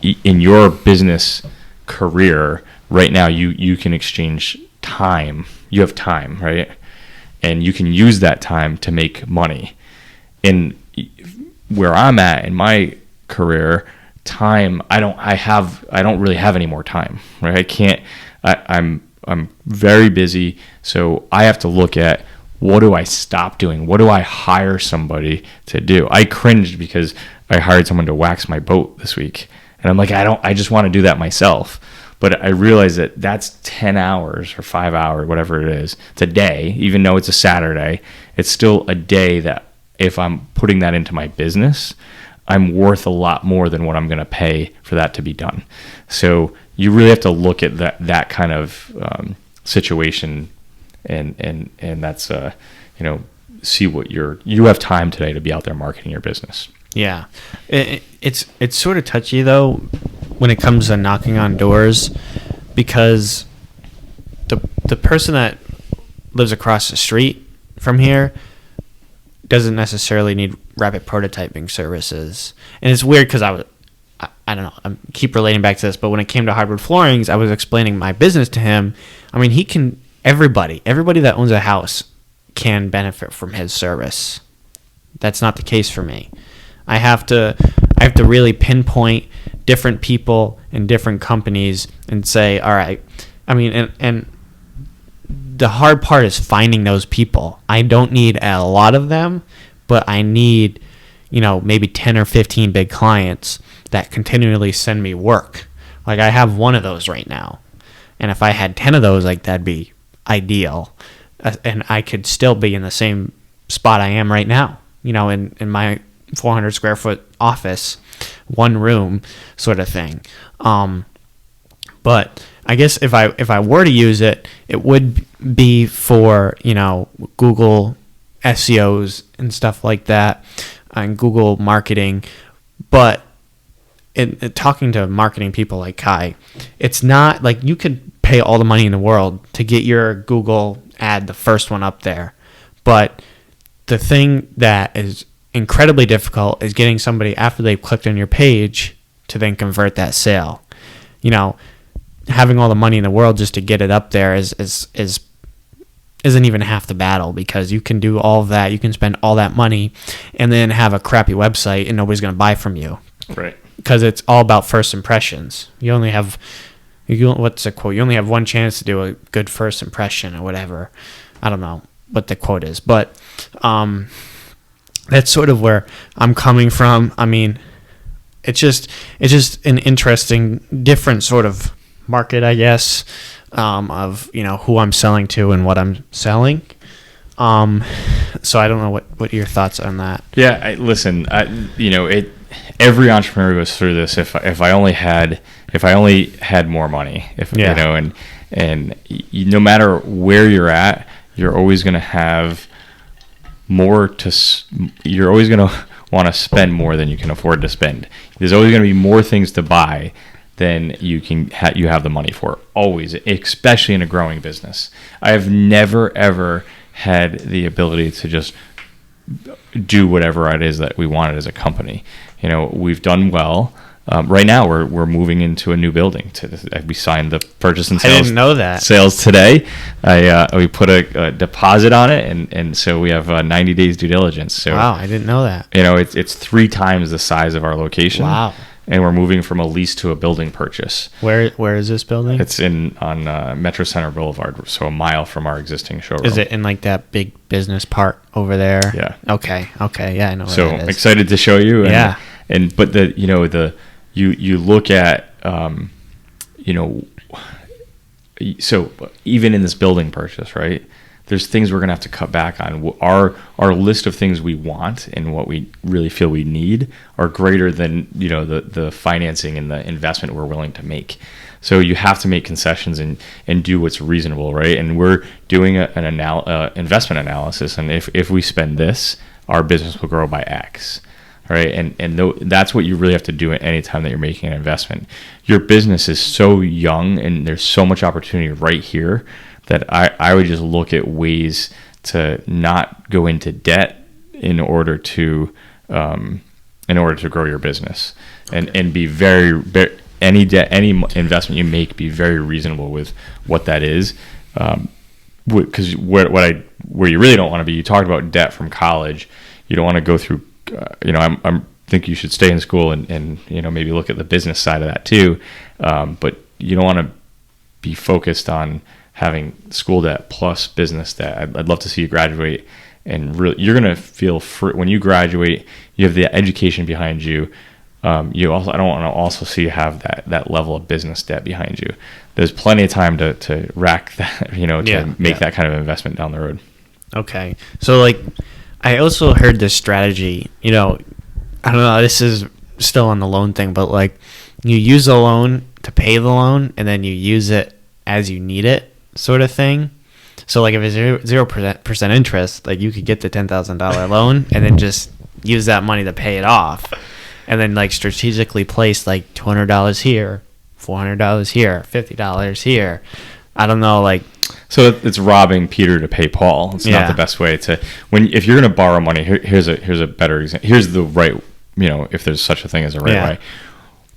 in your business career right now, you can exchange time. You have time, right? And you can use that time to make money. And where I'm at in my career, time, I don't really have any more time, right? I'm very busy, so I have to look at, what do I stop doing? What do I hire somebody to do? I cringed because I hired someone to wax my boat this week, and I'm like, I just want to do that myself. But I realize that that's 10 hours or 5 hours, whatever it is. It's a day, even though it's a Saturday. It's still a day that if I'm putting that into my business, I'm worth a lot more than what I'm going to pay for that to be done. So you really have to look at that kind of situation, and that's see what you have time today to be out there marketing your business. Yeah, it's sort of touchy though when it comes to knocking on doors, because the person that lives across the street from here doesn't necessarily need rapid prototyping services. And it's weird because I don't know, I keep relating back to this, but when it came to hardwood floorings, I was explaining my business to him. I mean, everybody that owns a house can benefit from his service. That's not the case for me. I have to really pinpoint different people and different companies and say, all right, I mean, and the hard part is finding those people. I don't need a lot of them, but I need, maybe 10 or 15 big clients that continually send me work. Like, I have one of those right now. And if I had 10 of those, like, that'd be ideal. And I could still be in the same spot I am right now, in my 400 square foot office, one room sort of thing. But I guess if I were to use it, it would be for, Google SEOs and stuff like that, and Google marketing. But talking to marketing people like Kai, it's not like you could pay all the money in the world to get your Google ad, the first one up there. But the thing that is incredibly difficult is getting somebody, after they've clicked on your page, to then convert that sale. Having all the money in the world just to get it up there isn't even half the battle, because you can do all of that. You can spend all that money and then have a crappy website and nobody's going to buy from you. Right. Because it's all about first impressions. You only have, what's the quote? You only have one chance to do a good first impression or whatever. I don't know what the quote is, but that's sort of where I'm coming from. I mean, it's just an interesting, different sort of market, I guess, of who I'm selling to and what I'm selling. So I don't know what your thoughts on that. Yeah, every entrepreneur goes through this. If I only had more money, and no matter where you're at, you're always going to have more you're always going to want to spend more than you can afford to spend. There's always going to be more things to buy than you have the money for, always, especially in a growing business. I have never ever had the ability to just do whatever it is that we wanted as a company. We've done well. Right now, we're moving into a new building. We signed the purchase and sales. I didn't know that. Sales today. We put a deposit on it, and so we have 90 days due diligence. So, wow, I didn't know that. It's 3 times the size of our location. Wow. and we're moving from a lease to a building purchase. Where is this building? It's on Metro Center Boulevard, so a mile from our existing showroom. Is it in like that big business part over there? Yeah. Okay. Yeah, I know where So that is. excited to show you. And, Yeah. But you look at so even in this building purchase, right? There's things we're going to have to cut back on. Our list of things we want and what we really feel we need are greater than, the financing and the investment we're willing to make. So you have to make concessions and do what's reasonable, right? And we're doing an investment analysis. And if we spend this, our business will grow by X, right? And that's what you really have to do at any time that you're making an investment. Your business is so young and there's so much opportunity right here that I would just look at ways to not go into debt in order to grow your business, and be very any investment you make, be very reasonable with what that is, because where you really don't want to be. You talked about debt from college. You don't want to go through. I think you should stay in school and maybe look at the business side of that too, but you don't want to be focused on having school debt plus business debt. I'd love to see you graduate, and really, you're gonna feel free when you graduate. You have the education behind you. I don't want to also see you have that level of business debt behind you. There's plenty of time to rack that, to make that kind of investment down the road. Okay, so like, I also heard this strategy. I don't know. This is still on the loan thing, but like, you use the loan to pay the loan, and then you use it as you need it, sort of thing. So like if it's 0% interest, like you could get the $10,000 loan and then just use that money to pay it off, and then like strategically place like $200 here, $400 here, $50 here. I don't know, like. So it's robbing Peter to pay Paul. It's not the best way to if you're going to borrow money. Here's a better example. Here's the right, if there's such a thing as a right way.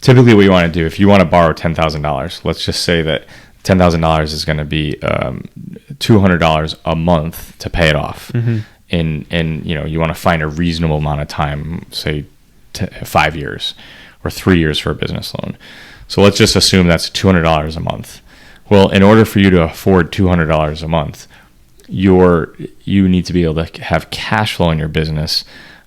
Typically, what you want to do if you want to borrow $10,000, let's just say that $10,000 is going to be $200 a month to pay it off, and you want to find a reasonable amount of time, say 5 years or 3 years for a business loan. So let's just assume that's $200 a month. Well, in order for you to afford $200 a month, you need to be able to have cash flow in your business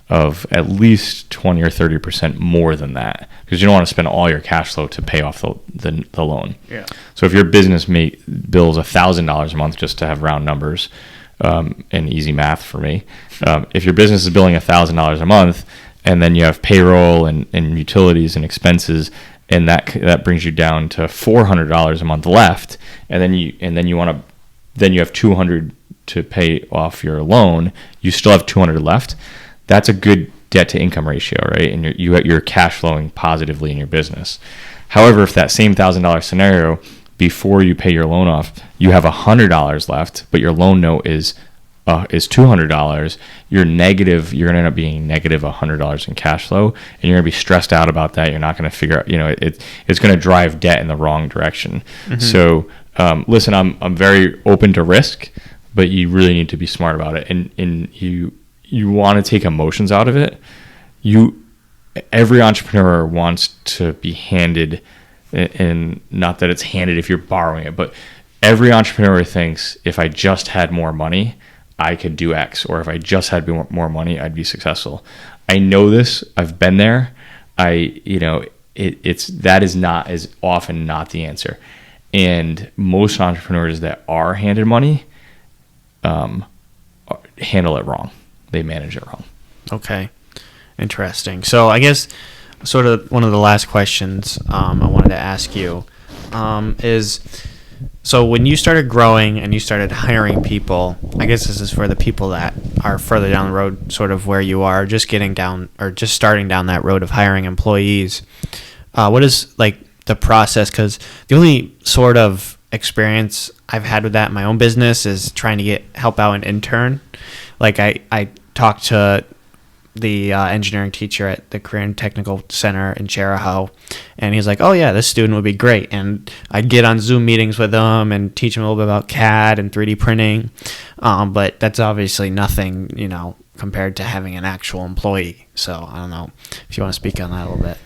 of at least 20 or 30% more than that, because you don't want to spend all your cash flow to pay off the loan. Yeah. So if your business bills $1,000 a month, just to have round numbers, and easy math for me, if your business is billing $1,000 a month, and then you have payroll and utilities and expenses, and that brings you down to $400 a month left, and then you have $200 to pay off your loan, you still have $200 left. That's a good debt to income ratio, right? And you're cash flowing positively in your business. However, if that same $1,000 scenario, before you pay your loan off, you have $100 left, but your loan note is $200, you're negative. You're going to end up being negative $100 in cash flow, and you're going to be stressed out about that. You're not going to figure out, it's going to drive debt in the wrong direction. Mm-hmm. So, listen, I'm very open to risk, but you really need to be smart about it, and you want to take emotions out of it. Every entrepreneur wants to be handed, and not that it's handed if you're borrowing it, but every entrepreneur thinks, if I just had more money, I could do X, or if I just had more money, I'd be successful. I know this. I've been there. That is often not the answer. And most entrepreneurs that are handed money handle it wrong. They manage it wrong. Okay. Interesting. So I guess sort of one of the last questions I wanted to ask you is, so when you started growing and you started hiring people, I guess this is for the people that are further down the road, sort of where you are, just getting down or just starting down that road of hiring employees. What is like the process? Because the only sort of experience I've had with that in my own business is trying to help out an intern. Like I talked to the engineering teacher at the Career and Technical Center in Cherahoe, and he's like, oh yeah, this student would be great. And I'd get on Zoom meetings with him and teach him a little bit about CAD and 3D printing, but that's obviously nothing, compared to having an actual employee. So I don't know if you want to speak on that a little bit.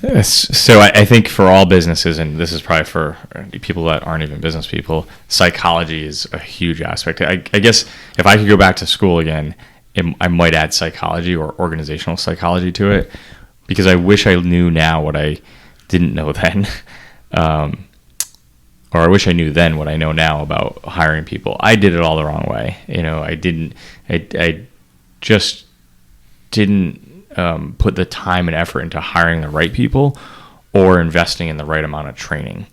So I think for all businesses, and this is probably for people that aren't even business people, psychology is a huge aspect. I guess if I could go back to school again, I might add psychology or organizational psychology to it, because I wish I knew now what I didn't know then. Or I wish I knew then what I know now about hiring people. I did it all the wrong way. I just didn't put the time and effort into hiring the right people or investing in the right amount of training.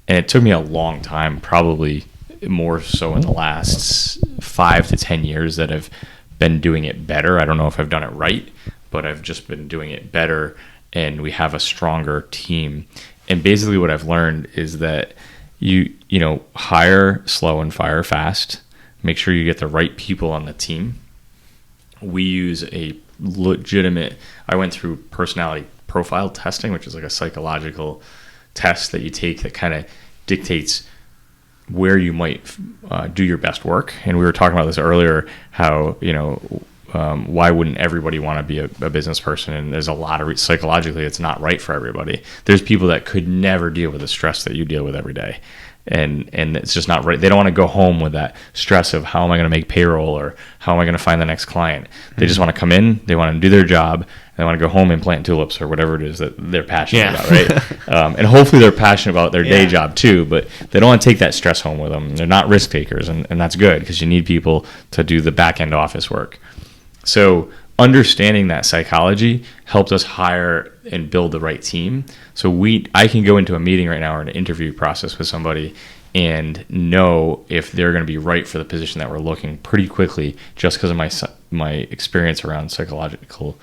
And it took me a long time, probably more so in the last 5 to 10 years, that I've been doing it better. I don't know if I've done it right, but I've just been doing it better, and we have a stronger team. And basically what I've learned is that you hire slow and fire fast. Make sure you get the right people on the team. We use a legitimate, I went through personality profile testing, which is like a psychological test that you take that kind of dictates where you might do your best work. And we were talking about this earlier, how, why wouldn't everybody want to be a business person? And there's a lot of psychologically, it's not right for everybody. There's people that could never deal with the stress that you deal with every day. And it's just not right. They don't want to go home with that stress of how am I going to make payroll or how am I going to find the next client. They just want to come in, they want to do their job, they want to go home and plant tulips or whatever it is that they're passionate about, right? And hopefully they're passionate about their day job too, but they don't want to take that stress home with them. They're not risk takers, and that's good, because you need people to do the back end office work. So understanding that psychology helped us hire and build the right team. So I can go into a meeting right now or an interview process with somebody and know if they're going to be right for the position that we're looking pretty quickly, just because of my experience around psychological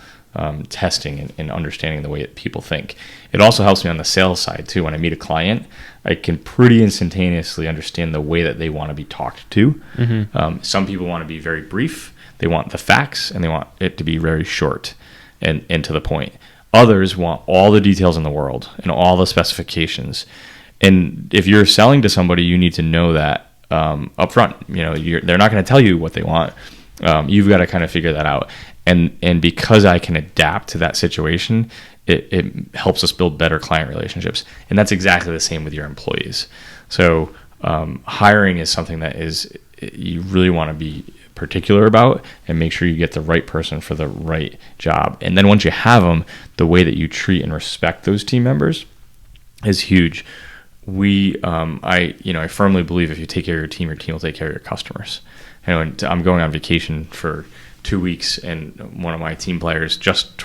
testing and understanding the way that people think. It also helps me on the sales side too. When I meet a client, I can pretty instantaneously understand the way that they want to be talked to. Mm-hmm. Some people want to be very brief. They want the facts, and they want it to be very short and to the point. Others want all the details in the world and all the specifications. And if you're selling to somebody, you need to know that up front. They're not going to tell you what they want. You've got to kind of figure that out. And because I can adapt to that situation, it helps us build better client relationships. And that's exactly the same with your employees. So hiring is something that you really want to be particular about, and make sure you get the right person for the right job. And then once you have them, the way that you treat and respect those team members is huge. I firmly believe if you take care of your team will take care of your customers. I'm going on vacation for 2 weeks, and one of my team players just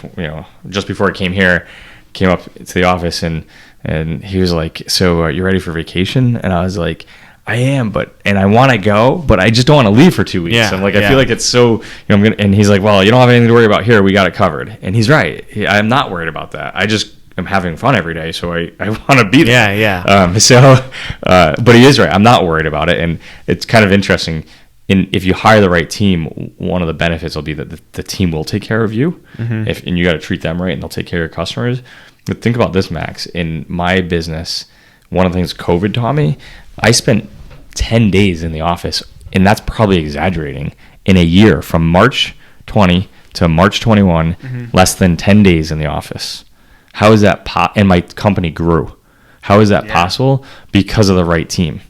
before I came here, came up to the office and he was like, "So you ready for vacation?" And I was like, "I am, and I want to go, but I just don't want to leave for 2 weeks." Yeah, I'm like, I feel like it's so, and he's like, "Well, you don't have anything to worry about here. We got it covered." And he's right. I'm not worried about that. I just am having fun every day, so I want to be there. But he is right. I'm not worried about it. And it's kind of interesting. If you hire the right team, one of the benefits will be that the team will take care of you. Mm-hmm. And you got to treat them right, and they'll take care of your customers. But think about this, Max. In my business, one of the things COVID taught me, I spent 10 days in the office, and that's probably exaggerating, in a year from March 20 to March 21, less than 10 days in the office. How is that and my company grew. How is that possible? Because of the right team.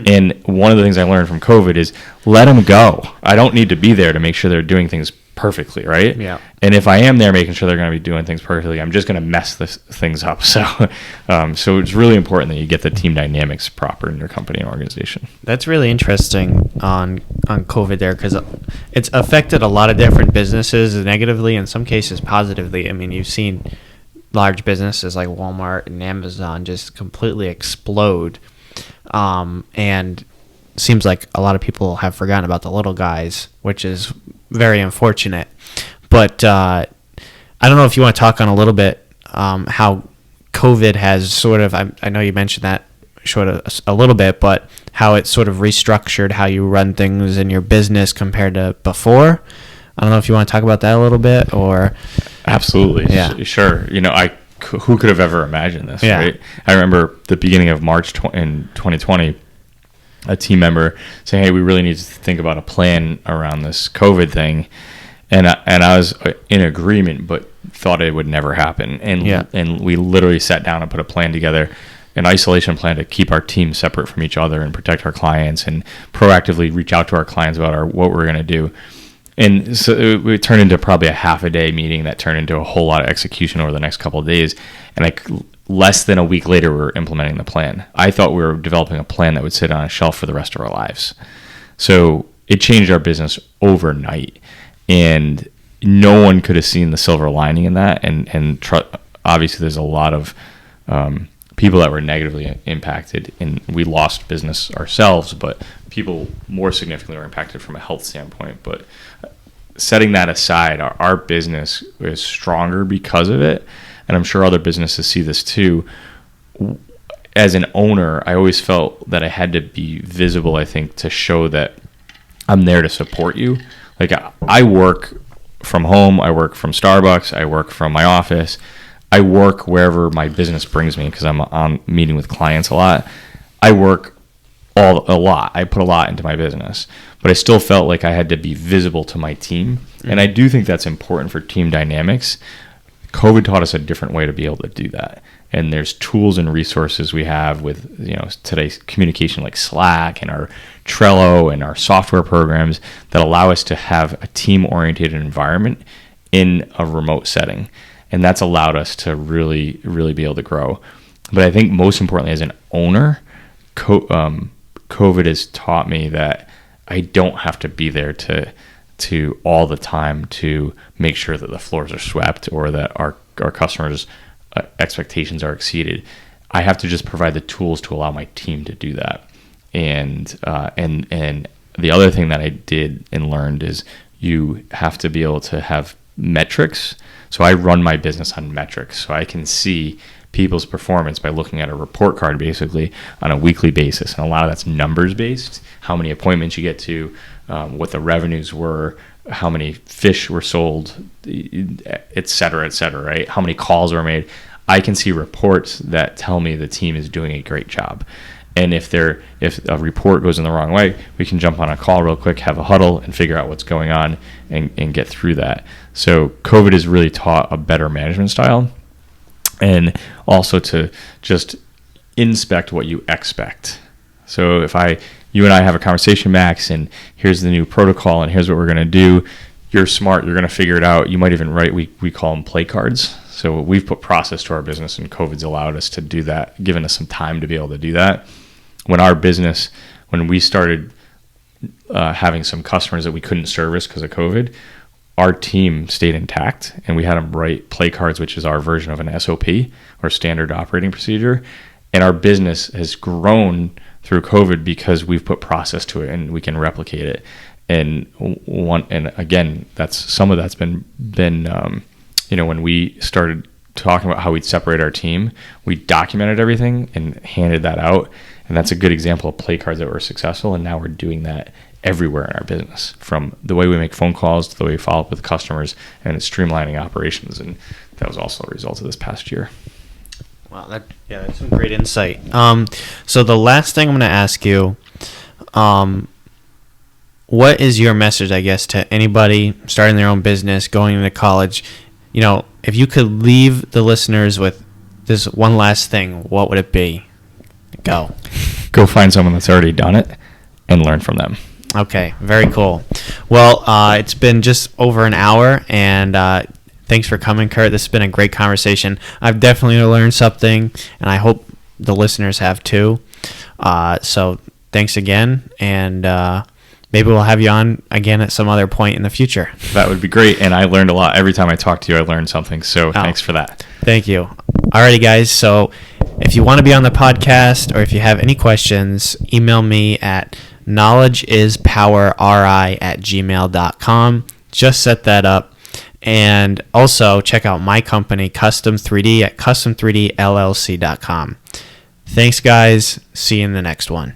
And one of the things I learned from COVID is let them go. I don't need to be there to make sure they're doing things perfectly, right? Yeah. And if I am there making sure they're going to be doing things perfectly, I'm just going to mess things up. So it's really important that you get the team dynamics proper in your company and organization. That's really interesting on COVID there, because it's affected a lot of different businesses negatively, in some cases positively. I mean, you've seen large businesses like Walmart and Amazon just completely explode. And seems like a lot of people have forgotten about the little guys, which is very unfortunate. But I don't know if you want to talk on a little bit how COVID has sort of, I know you mentioned that a little bit, but how it sort of restructured how you run things in your business compared to before. I don't know if you want to talk about that a little bit, or... Absolutely. Yeah. Sure. Who could have ever imagined this, right? I remember the beginning of March in 2020, a team member saying, "Hey, we really need to think about a plan around this COVID thing." And I was in agreement, but thought it would never happen. And Yeah. and we literally sat down and put a plan together, an isolation plan to keep our team separate from each other and protect our clients and proactively reach out to our clients about what we're going to do. And so it turned into probably a half a day meeting that turned into a whole lot of execution over the next couple of days. And less than a week later, we were implementing the plan. I thought we were developing a plan that would sit on a shelf for the rest of our lives. So it changed our business overnight. And no one could have seen the silver lining in that. And obviously, there's a lot of people that were negatively impacted, and we lost business ourselves, but people more significantly were impacted from a health standpoint. But setting that aside, our business is stronger because of it, and I'm sure other businesses see this too. As an owner, I always felt that I had to be visible, I think, to show that I'm there to support you. Like, I work from home, I work from Starbucks, I work from my office, I work wherever my business brings me because I'm on meeting with clients a lot. I work a lot. I put a lot into my business, but I still felt like I had to be visible to my team. Mm-hmm. And I do think that's important for team dynamics. COVID taught us a different way to be able to do that. And there's tools and resources we have with, today's communication like Slack and our Trello and our software programs that allow us to have a team-oriented environment in a remote setting. And that's allowed us to really, really be able to grow. But I think most importantly, as an owner, COVID has taught me that I don't have to be there to all the time to make sure that the floors are swept or that our customers' expectations are exceeded. I have to just provide the tools to allow my team to do that. And the other thing that I did and learned is you have to be able to have metrics. So I run my business on metrics, so I can see people's performance by looking at a report card basically on a weekly basis. And a lot of that's numbers based, how many appointments you get to, what the revenues were, how many fish were sold, et cetera, right? How many calls were made. I can see reports that tell me the team is doing a great job. And if a report goes in the wrong way, we can jump on a call real quick, have a huddle, and figure out what's going on and get through that. So COVID has really taught a better management style, and also to just inspect what you expect. So if you and I have a conversation, Max, and here's the new protocol, and here's what we're going to do, you're smart, you're going to figure it out. You might even write, we call them play cards. So we've put process to our business, and COVID's allowed us to do that, given us some time to be able to do that. When we started having some customers that we couldn't service because of COVID, our team stayed intact, and we had them write play cards, which is our version of an SOP or standard operating procedure. And our business has grown through COVID because we've put process to it and we can replicate it. And again, some of that's been when we started talking about how we'd separate our team, we documented everything and handed that out. And that's a good example of play cards that were successful. And now we're doing that everywhere in our business, from the way we make phone calls to the way we follow up with customers, and it's streamlining operations. And that was also a result of this past year. Wow, that's some great insight. So the last thing I'm going to ask you, what is your message, I guess, to anybody starting their own business, going into college? If you could leave the listeners with this one last thing, what would it be? Go find someone that's already done it and learn from them. Okay, very cool. Well, it's been just over an hour, and thanks for coming, Kurt. This has been a great conversation. I've definitely learned something, and I hope the listeners have too. So thanks again, and maybe we'll have you on again at some other point in the future. That would be great, and I learned a lot. Every time I talk to you, I learned something, so thanks for that. Thank you. Alrighty, guys, so if you want to be on the podcast or if you have any questions, email me at knowledgeispowerri@gmail.com. Just set that up. And also check out my company, Custom 3D, at custom3dllc.com. Thanks, guys. See you in the next one.